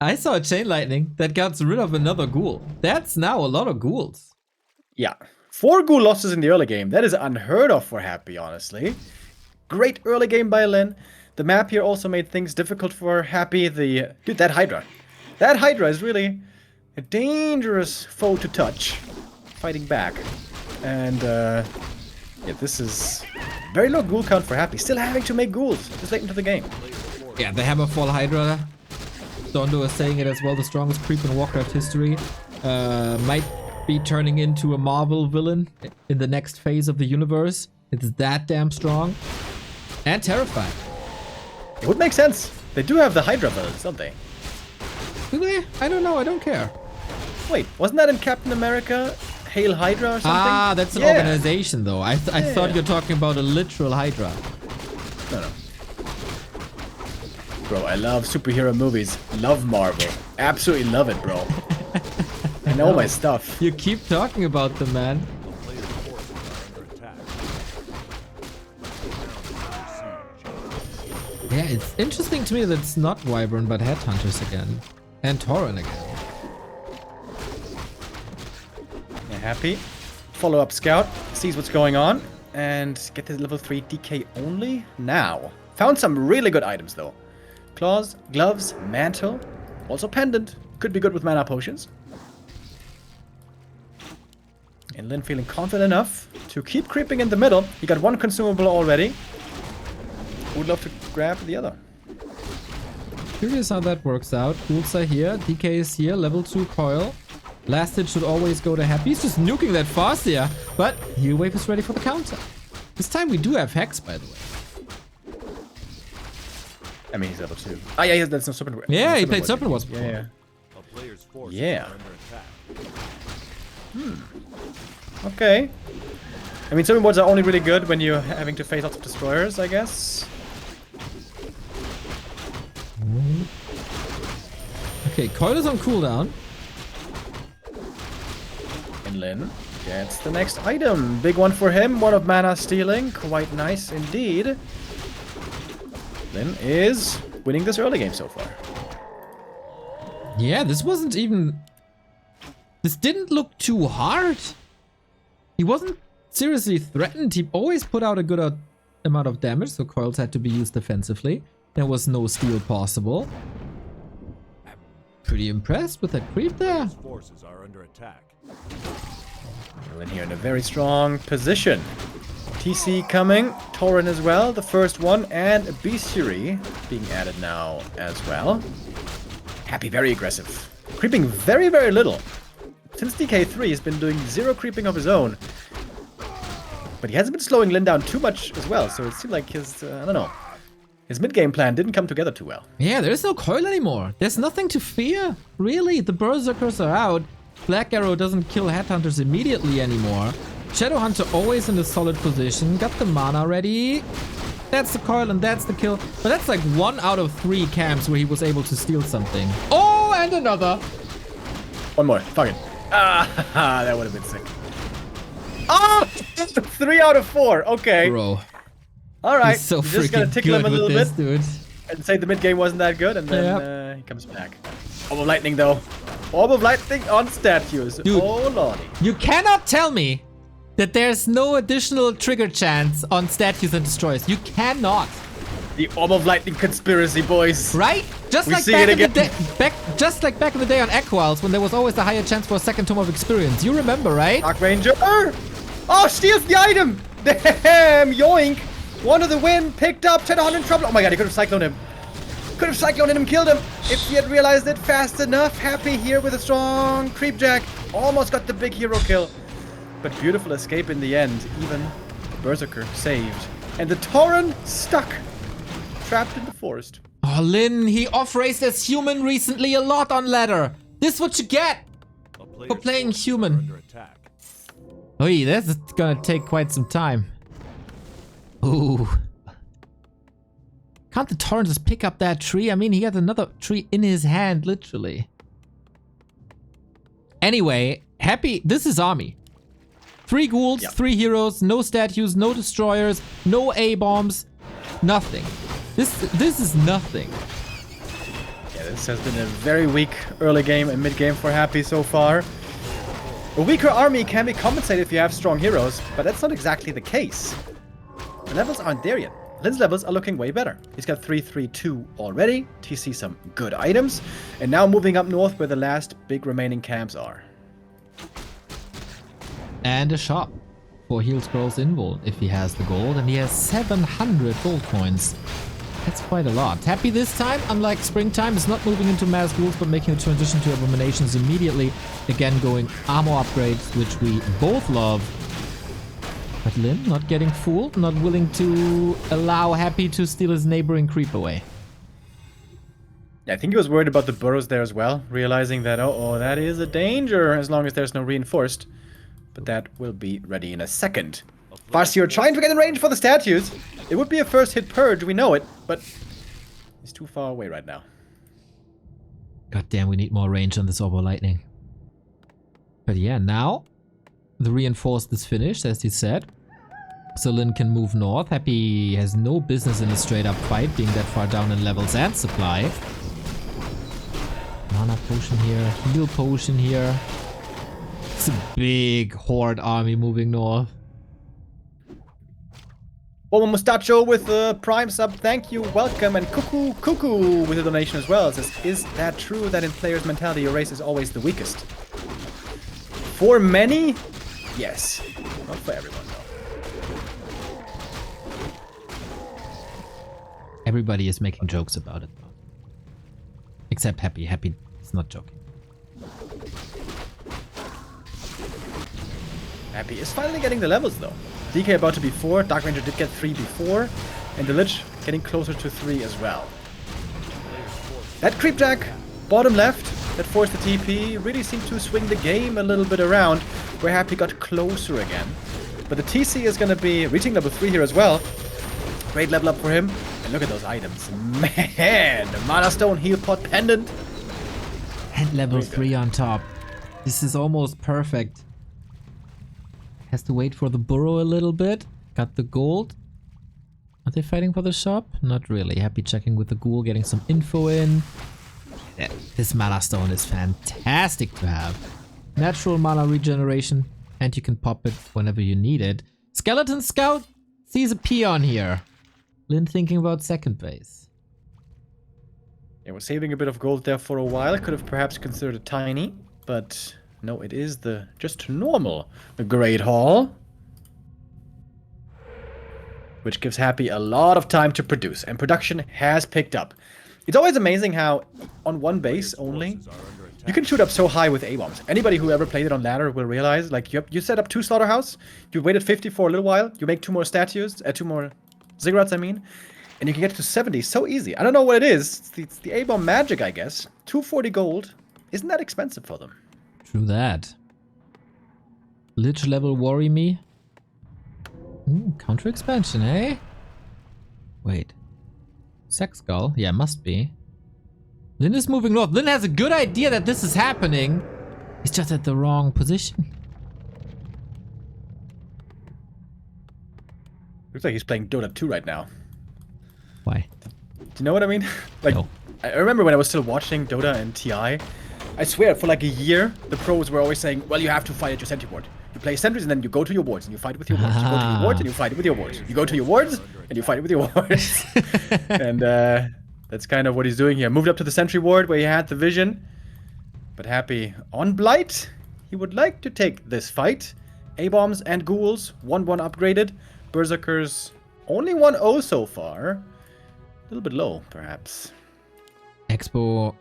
A: I saw a chain lightning that got rid of another ghoul. That's now a lot of ghouls.
B: Yeah. 4 ghoul losses in the early game. That is unheard of for Happy, honestly. Great early game by Lin. The map here also made things difficult for Happy. Dude, that Hydra. That Hydra is really a dangerous foe to touch. Fighting back. And Yeah, this is very low ghoul count for Happy. Still having to make ghouls this late into the game.
A: Yeah, the Hammerfall Hydra. Dondo is saying it as well. The strongest creep in Warcraft history. Might be turning into a Marvel villain in the next phase of the universe. It's that damn strong. And terrifying.
B: It would make sense. They do have the Hydra villains, don't they?
A: Do they? I don't know. I don't care.
B: Wait, wasn't that in Captain America? Hail Hydra or something?
A: Ah, that's an organization though. I thought you're talking about a literal Hydra.
B: No. Bro, I love superhero movies. Love Marvel. Absolutely love it, bro. I know my stuff.
A: You keep talking about them, man.
C: A player's forces are under attack.
A: Yeah, it's interesting to me that it's not Wyvern but Headhunters again. And Tauren again.
B: Yeah, Happy. Follow up Scout. Sees what's going on. And get the level 3 DK only now. Found some really good items though. Claws, gloves, mantle. Also pendant. Could be good with mana potions. And Lin feeling confident enough to keep creeping in the middle. He got one consumable already. Would love to grab the other.
A: Curious how that works out. Ghouls are here, DK is here, level 2 coil. Last hit should always go to Happy. He's just nuking that Farseer, but Heal Wave is ready for the counter. This time we do have Hex, by the way.
B: I mean, he's level 2. Ah, yeah, that's no Serpent.
A: Yeah, he
B: Serpent
A: played
B: Ward.
A: Serpent Wars before.
B: Yeah.
C: A player's forces
B: Yeah.
C: are under attack.
B: Okay. I mean, Serpent Wards are only really good when you're having to face lots of destroyers, I guess.
A: Okay, coil is on cooldown.
B: And Lin gets the next item. Big one for him. One of mana stealing. Quite nice indeed. Lin is winning this early game so far.
A: Yeah, this wasn't even... This didn't look too hard. He wasn't seriously threatened. He always put out a good amount of damage, so coils had to be used defensively. There was no steal possible. I'm pretty impressed with that creep there.
C: Forces are under attack.
B: Lin here in a very strong position. TC coming, Tauren as well, the first one, and a Bestiary being added now as well. Happy very aggressive. Creeping very, very little. Since DK3, he's been doing zero creeping of his own. But he hasn't been slowing Lin down too much as well, so it seemed like his, I don't know, his mid-game plan didn't come together too well.
A: Yeah, there is no coil anymore. There's nothing to fear. Really, the Berserkers are out. Black Arrow doesn't kill Headhunters immediately anymore. Shadowhunter always in a solid position. Got the mana ready. That's the coil and that's the kill. But that's like 1 out of 3 camps where he was able to steal something. Oh, and another.
B: One more. Fuck it. Ah, that would have been sick. Oh! 3 out of 4. Okay.
A: Bro.
B: Alright.
A: He's so
B: Just gotta
A: freaking
B: tickle him
A: good
B: a little
A: with this,
B: bit
A: dude.
B: and say the mid-game wasn't that good, and then he comes back. Orb of Lightning, though. Orb of Lightning on statues.
A: Dude.
B: Oh, lordy.
A: You cannot tell me that there's no additional trigger chance on statues and destroyers. You cannot.
B: The Orb of Lightning conspiracy, boys.
A: Right? Just
B: We
A: like
B: see
A: back
B: it
A: in the
B: again.
A: day, just like back in the day on Equals, when there was always a higher chance for a second Tome of Experience. You remember, right?
B: Archranger. Oh, steals the item. Damn, yoink. One of the win, picked up, 10 in trouble. Oh my god, he could have cycloned him. Could have cycloned him, killed him. If he had realized it fast enough. Happy here with a strong creep jack. Almost got the big hero kill. But beautiful escape in the end. Even the Berserker saved. And the Tauren stuck. Trapped in the forest.
A: Oh, Lin, he off-raced as human recently a lot on ladder. This is what you get
C: A player's
A: for playing
C: forces are
A: human.
C: under attack.
A: Oi, that's gonna take quite some time. Ooh. Can't the Tauren just pick up that tree? I mean, he had another tree in his hand, literally. Anyway, Happy, this is army. 3 ghouls,
B: Yep.
A: 3 heroes, no statues, no destroyers, no A-bombs, nothing. This is nothing.
B: Yeah, this has been a very weak early game and mid game for Happy so far. A weaker army can be compensated if you have strong heroes, but that's not exactly the case. The levels aren't there yet. Lin's levels are looking way better. He's got 3-3-2 already, TC some good items, and now moving up north where the last big remaining camps are.
A: And a shop 4 heal scrolls invul if he has the gold, and he has 700 gold coins. That's quite a lot. Happy this time, unlike springtime, is not moving into mass ghouls but making a transition to abominations immediately. Again, going armor upgrades, which we both love. But Lin not getting fooled, not willing to allow Happy to steal his neighboring creep away.
B: Yeah, I think he was worried about the burrows there as well, realizing that, oh, that is a danger as long as there's no reinforced. But that will be ready in a second. Farseer trying to get in range for the statues. It would be a first hit purge, we know it, but he's too far away right now.
A: God damn, we need more range on this Orbo Lightning. But yeah, now the reinforced is finished, as you said. So Lin can move north. Happy has no business in a straight up fight, being that far down in levels and supply. Mana potion here, heal potion here. It's a big horde army moving north.
B: Bobo Mustacho with the Prime sub, thank you, welcome, and Cuckoo with a donation as well. It says, is that true that in players' mentality your race is always the weakest? For many, yes. Not for everyone, though.
A: Everybody is making jokes about it, though. Except Happy. Happy is not joking.
B: Happy is finally getting the levels, though. DK about to be 4, Dark Ranger did get 3 before, and the Lich getting closer to 3 as well. That Creepjack, bottom left, that forced the TP, really seemed to swing the game a little bit around, where Happy got closer again. But the TC is going to be reaching level 3 here as well. Great level up for him. And look at those items. Man, the Mana Stone Heal Pot Pendant.
A: And level 3 on top. This is almost perfect. Has to wait for the burrow a little bit. Got the gold. Are they fighting for the shop? Not really. Happy checking with the ghoul, getting some info in. Yeah, this Mana Stone is fantastic to have. Natural mana regeneration, and you can pop it whenever you need it. Skeleton Scout sees a peon here. Lin thinking about second base.
B: Yeah, we're saving a bit of gold there for a while. Could have perhaps considered a tiny, but no, it is the just normal Great Hall. Which gives Happy a lot of time to produce, and production has picked up. It's always amazing how, on one base only, you can shoot up so high with A-bombs. Anybody who ever played it on ladder will realize, like, you set up 2 slaughterhouse, you waited 50 for a little while, you make 2 more statues, 2 more ziggurats, I mean, and you can get to 70 so easy. I don't know what it is. It's the A-bomb magic, I guess. 240 gold isn't that expensive for them.
A: True that. Lich level worry me. Ooh, counter expansion, eh? Wait. Sex Skull? Yeah, must be. Lin is moving north. Lin has a good idea that this is happening. He's just at the wrong position.
B: Looks like he's playing Dota 2 right now.
A: Why?
B: Do you know what I mean? Like,
A: No.
B: I remember when I was still watching Dota and TI. I swear, for like a year, the pros were always saying, well, you have to fight at your sentry ward. You play sentries and then you go to your wards and you fight with your wards. You go to your wards and you fight with your wards. You go to your wards and you fight with your wards. And that's kind of what he's doing here. Moved up to the sentry ward where he had the vision. But Happy on Blight. He would like to take this fight. A-bombs and ghouls, 1-1 upgraded. Berserkers, only 1-0 so far. A little bit low, perhaps.
A: Expo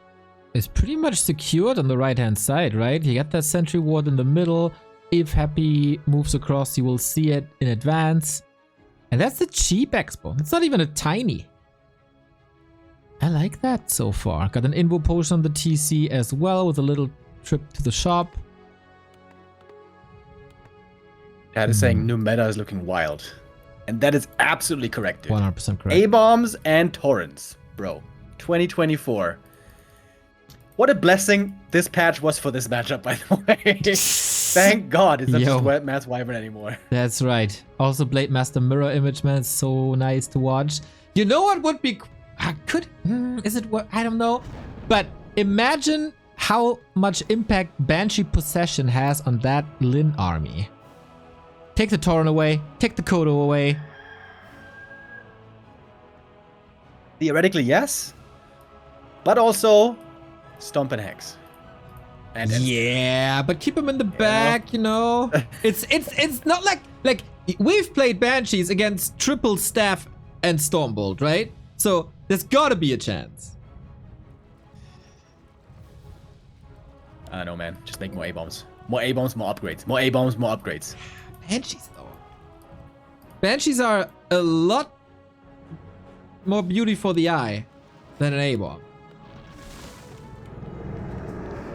A: is pretty much secured on the right-hand side, right? You got that sentry ward in the middle. If Happy moves across, you will see it in advance. And that's the cheap Expo. It's not even a tiny. I like that so far. Got an Invo potion on the TC as well with a little trip to the shop.
B: Dad is saying new meta is looking wild. And that is absolutely correct, dude.
A: 100% correct.
B: A-bombs and torrents, bro. 2024. What a blessing this patch was for this matchup, by the way. Thank God it's not just Mass Wyvern anymore.
A: That's right. Also, Blade Master mirror image, man. It's so nice to watch. You know what would be... is it what? I don't know. But imagine how much impact Banshee Possession has on that Lin army. Take the Torrent away. Take the Kodo away.
B: Theoretically, yes. But also, Stomp and Hex. And
A: Yeah, but keep him in the back, you know. It's not like we've played Banshees against triple staff and Stormbolt, right? So there's gotta be a chance.
B: I don't know, man. Just make more A-bombs. More A-bombs, more upgrades. More A-bombs, more upgrades.
A: Banshees, though. Banshees are a lot more beauty for the eye than an A-bomb.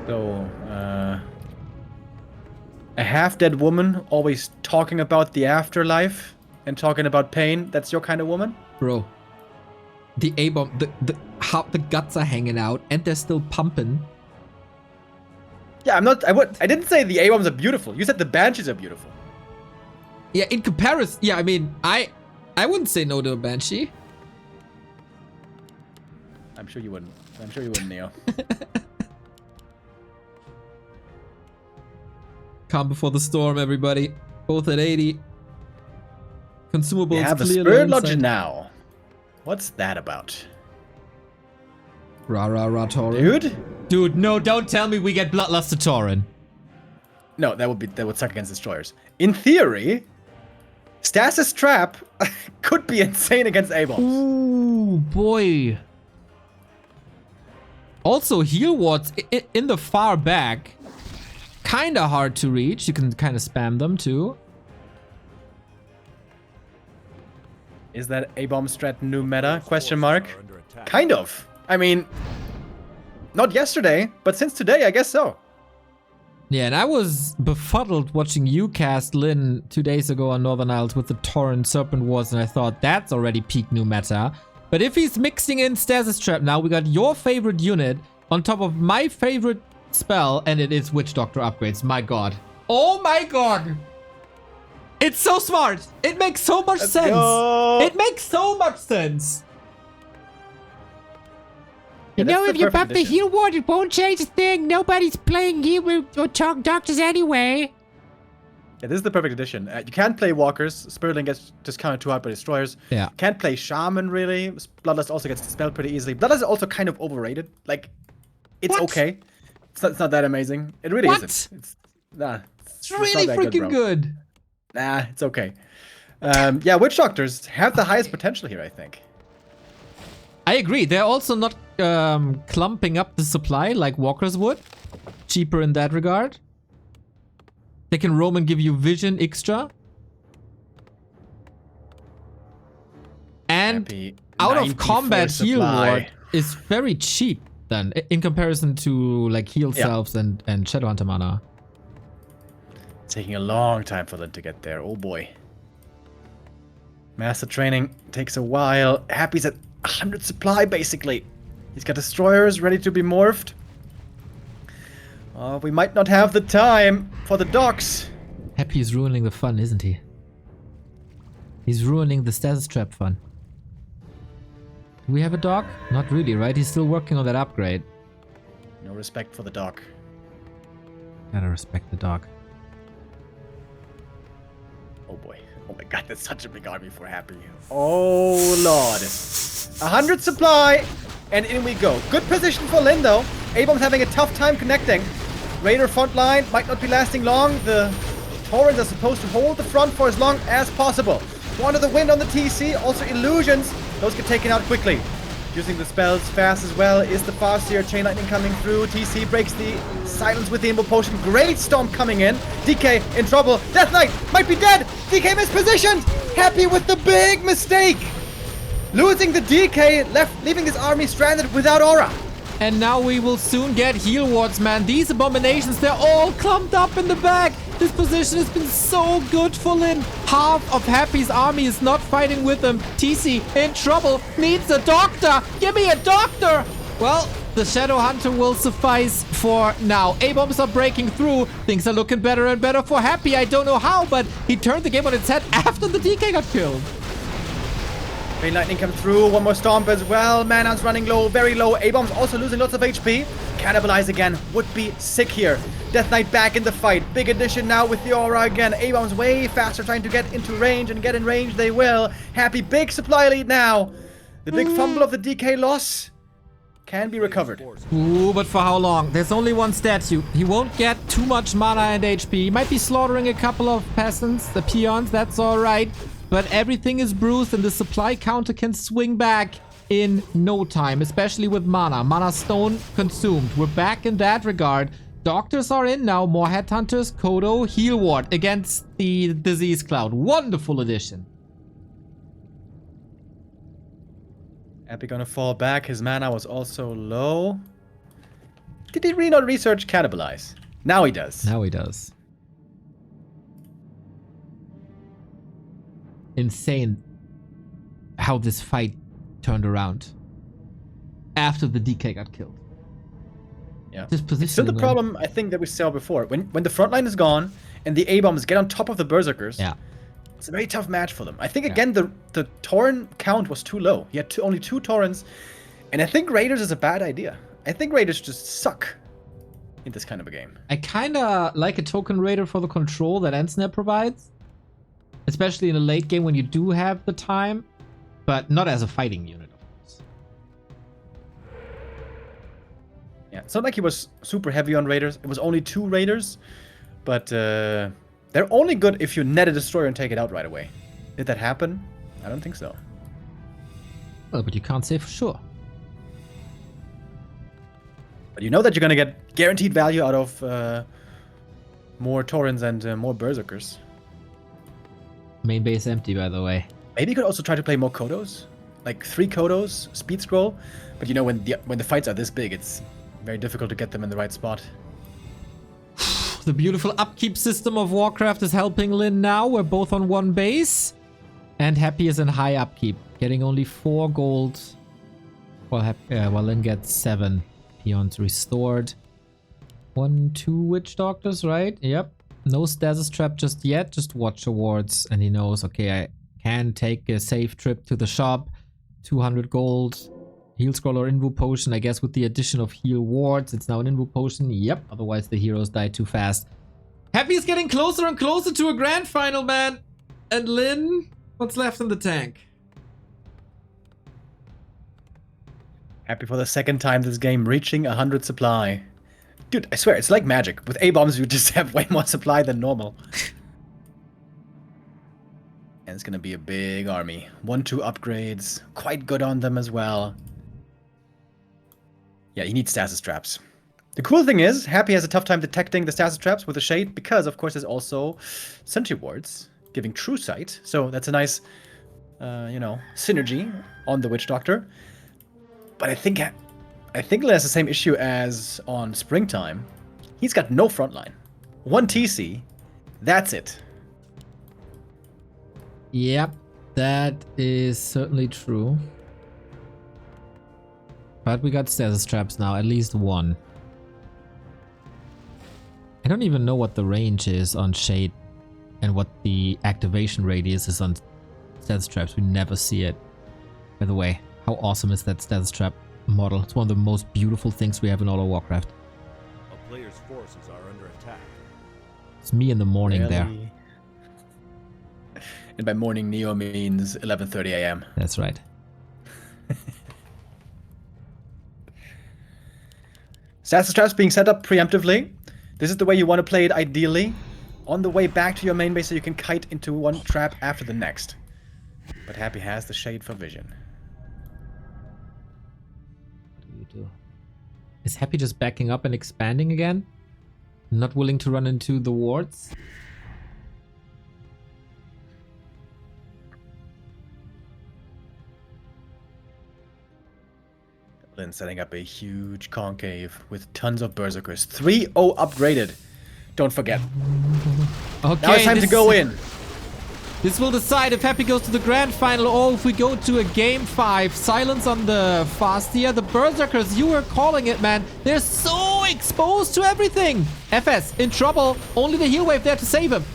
B: So, a half-dead woman always talking about the afterlife and talking about pain. That's your kind of woman?
A: Bro. The A-bomb, how the guts are hanging out and they're still pumping.
B: Yeah, I didn't say the A-bombs are beautiful. You said the Banshees are beautiful.
A: Yeah, in comparison, yeah, I mean, I wouldn't say no to a Banshee.
B: I'm sure you wouldn't. I'm sure you wouldn't, Neo.
A: Calm before the storm, everybody. Both at 80. Consumables
B: We have a
A: clearly
B: Spirit
A: inside.
B: Lodge now. What's that about?
A: Rah, rah, rah, Tauren. Dude, no, don't tell me we get Bloodluster Tauren.
B: No, that would suck against Destroyers. In theory, Stasis Trap could be insane against A-bombs.
A: Ooh, boy. Also, heal wards in the far back. Kinda hard to reach. You can kind of spam them too.
B: Is that A-bomb strat new meta? Question mark.
C: Are under attack.
B: Kind of. I mean, not yesterday, but since today, I guess so.
A: Yeah, and I was befuddled watching you cast Lyn 2 days ago on Northern Isles with the Torrent Serpent Wars, and I thought that's already peak new meta. But if he's mixing in Stasis Trap now, we got your favorite unit on top of my favorite spell, and it is Witch Doctor upgrades. My god. Oh my god! It's so smart! It makes so much sense!
B: go.
A: It makes so much sense!
B: Yeah,
D: You know,
B: that's
D: if
B: the
D: you
B: perfect
D: buff the
B: addition.
D: heal ward, it won't change a thing. Nobody's playing heal or talk doctors anyway.
B: Yeah, this is the perfect addition. You can't play Walkers. Spiritling gets discounted too hard by Destroyers.
A: Yeah.
B: Can't play Shaman, really. Bloodlust also gets dispelled pretty easily. Bloodlust is also kind of overrated. Like, it's
A: What?
B: okay. It's not that amazing. It really
A: What?
B: isn't. It's
A: It's really
B: not that
A: freaking
B: bro.
A: good.
B: Nah, it's okay. Yeah, Witch Doctors have the highest potential here, I think.
A: I agree. They're also not clumping up the supply like walkers would. Cheaper in that regard. They can roam and give you vision extra. And
B: Happy
A: out of
B: 94
A: combat heal
B: supply.
A: ward is very cheap then in comparison to like heal
B: Yeah.
A: selves and Shadowhunter mana.
B: Taking a long time for them to get there. Oh boy. Master training takes a while. Happy's at 100 supply basically. He's got Destroyers ready to be morphed. We might not have the time for the docks.
A: Happy is ruining the fun, isn't he? He's ruining the Stasis Trap fun. Do we have a dock? Not really, right? He's still working on that upgrade.
B: No respect for the dock.
A: Gotta respect the dock.
B: Oh boy. Oh my god, that's such a big army for Happy. Oh lord. 100 supply. And in we go. Good position for Lyn though. A-bomb's having a tough time connecting. Raider front line might not be lasting long. The Taurens are supposed to hold the front for as long as possible. One of the wind on the TC. Also illusions. Those get taken out quickly. Using the spells fast as well. Is the Farseer Chain Lightning coming through? TC breaks the silence with the Imble Potion. Great Storm coming in. DK in trouble. Death Knight might be dead. DK mispositioned. Happy with the big mistake. Losing the DK, leaving this army stranded without aura.
A: And now we will soon get heal wards, man. These abominations, they're all clumped up in the back. This position has been so good for Lyn. Half of Happy's army is not fighting with him. TC in trouble, needs a doctor. Give me a doctor. Well, the Shadow Hunter will suffice for now. A-bombs are breaking through. Things are looking better and better for Happy. I don't know how, but he turned the game on its head after the DK got killed.
B: Rain Lightning come through, one more Stomp as well. Mana's running low, very low. A-Bomb's also losing lots of HP. Cannibalize again, would be sick here. Death Knight back in the fight. Big addition now with the aura again. A-Bomb's way faster trying to get into range, and get in range they will. Happy big supply lead now. The big fumble of the DK loss. can be recovered.
A: Ooh, but for how long? There's only one statue. He won't get too much mana and HP. He might be slaughtering a couple of peasants, the peons, that's alright. But everything is bruised and the supply counter can swing back in no time, especially with mana. Mana stone consumed. We're back in that regard. Doctors are in now. More headhunters. Kodo, heal ward against the disease cloud. Wonderful addition.
B: Happy gonna fall back. His mana was also low. Did he really not research cannibalize? Now he does.
A: Now he does. Insane how this fight turned around after the DK got killed.
B: Yeah.
A: Just
B: It's still the
A: positioning
B: problem I think that we saw before. When the front line is gone and the A-bombs get on top of the berserkers,
A: Yeah.
B: it's a very tough match for them. I think again the Tauren count was too low. He had only 2 Taurens, and I think Raiders is a bad idea. I think Raiders just suck in this kind of a game.
A: I kinda like a token raider for the control that Ensnare provides. Especially in a late game when you do have the time, but not as a fighting unit, of course.
B: Yeah, it's not like he was super heavy on Raiders. It was only 2 Raiders, but they're only good if you net a destroyer and take it out right away. Did that happen? I don't think so.
A: Well, but you can't say for sure.
B: But you know that you're gonna get guaranteed value out of more Taurens and more Berserkers.
A: Main base empty, by the way.
B: Maybe you could also try to play more Kodos, like 3 Kodos, speed scroll. But you know when the fights are this big, it's very difficult to get them in the right spot.
A: The beautiful upkeep system of Warcraft is helping Lyn now. We're both on 1 base. And Happy is in high upkeep, getting only 4 gold. While Lyn gets 7 peons restored. 1, 2 Witch Doctors, right? Yep. No stasis trap just yet, just watch awards. And he knows, okay, I can take a safe trip to the shop. 200 gold. Heal scroll or invu potion. I guess with the addition of heal wards, it's now an invu potion. Yep, otherwise the heroes die too fast. Happy is getting closer and closer to a grand final, man. And Lyn, what's left in the tank?
B: Happy for the second time this game, reaching 100 supply. Dude, I swear, it's like magic. With A-bombs, you just have way more supply than normal. And it's gonna be a big army. 1-2 upgrades. Quite good on them as well. Yeah, you need stasis traps. The cool thing is, Happy has a tough time detecting the stasis traps with the Shade because, of course, there's also Sentry Wards giving True Sight. So that's a nice, synergy on the Witch Doctor. But I think Lyn has the same issue as on Springtime. He's got no frontline. 1 TC. That's it.
A: Yep, that is certainly true. But we got stasis traps now, at least 1. I don't even know what the range is on Shade and what the activation radius is on stasis traps. We never see it. By the way, how awesome is that stasis trap model? It's one of the most beautiful things we have in all of Warcraft.
C: A player's forces are under attack.
A: It's me in the morning there.
B: And by morning, Neo means 11:30 a.m.
A: That's right.
B: Stasis traps being set up preemptively. This is the way you want to play it ideally. On the way back to your main base so you can kite into 1 trap after the next. But Happy has the Shade for vision.
A: What do? Is Happy just backing up and expanding again? Not willing to run into the wards?
B: Lyn setting up a huge concave with tons of berserkers. 3-0 upgraded. Don't forget.
A: Okay,
B: Now it's time to go in.
A: This will decide if Happy goes to the grand final or if we go to a game 5. Silence on the Fastia. The berserkers, you were calling it, man. They're so exposed to everything. FS in trouble. Only the heal wave there to save him.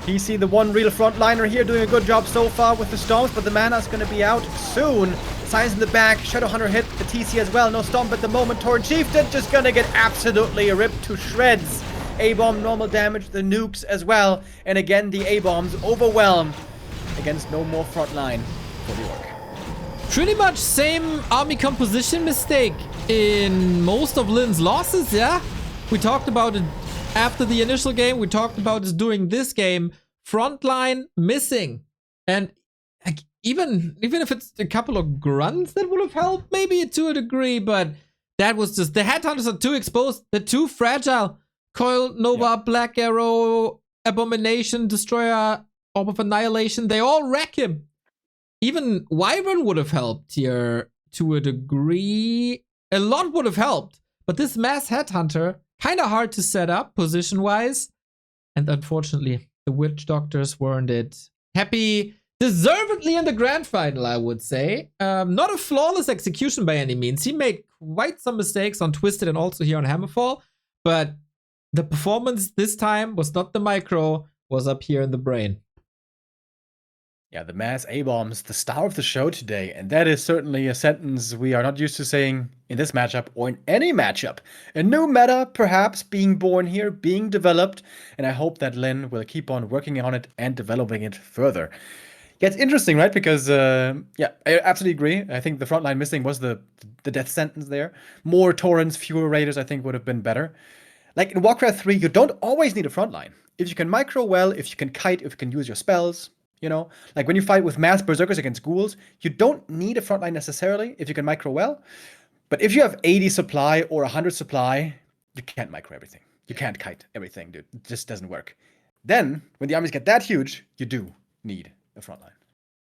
B: PC, the one real frontliner here, doing a good job so far with the Stomps, but the mana's gonna be out soon. Signs in the back, Shadowhunter hit the TC as well, no Stomp at the moment. Tauren Chieftain just gonna get absolutely ripped to shreds. A-bomb normal damage, the nukes as well, and again the A-bombs overwhelmed against no more frontline for the Orc.
A: Pretty much same army composition mistake in most of Lin's losses, yeah? We talked about it after the initial game. We talked about it during this game. Frontline missing. And like, even if it's a couple of grunts that would have helped, maybe to a degree, but that was just... The Headhunters are too exposed. They're too fragile. Coil, Nova, Black Arrow, Abomination, Destroyer, Orb of Annihilation. They all wreck him. Even Wyvern would have helped here to a degree. A lot would have helped. But this Mass Headhunter, kind of hard to set up position-wise. And unfortunately, the Witch Doctors weren't it. Happy, deservedly in the grand final, I would say. Not a flawless execution by any means. He made quite some mistakes on Twisted and also here on Hammerfall. But the performance this time was not the micro, was up here in the brain.
B: Yeah, the mass A-bombs, the star of the show today, and that is certainly a sentence we are not used to saying in this matchup or in any matchup. A new meta, perhaps, being born here, being developed, and I hope that Lin will keep on working on it and developing it further. Yeah, it's interesting, right? Because, yeah, I absolutely agree. I think the frontline missing was the death sentence there. More Torrents, fewer Raiders, I think would have been better. Like in Warcraft 3, you don't always need a frontline. If you can micro well, if you can kite, if you can use your spells, you know, like when you fight with mass berserkers against ghouls, you don't need a frontline necessarily if you can micro well. But if you have 80 supply or 100 supply, you can't micro everything. You can't kite everything, dude. It just doesn't work. Then, when the armies get that huge, you do need a frontline.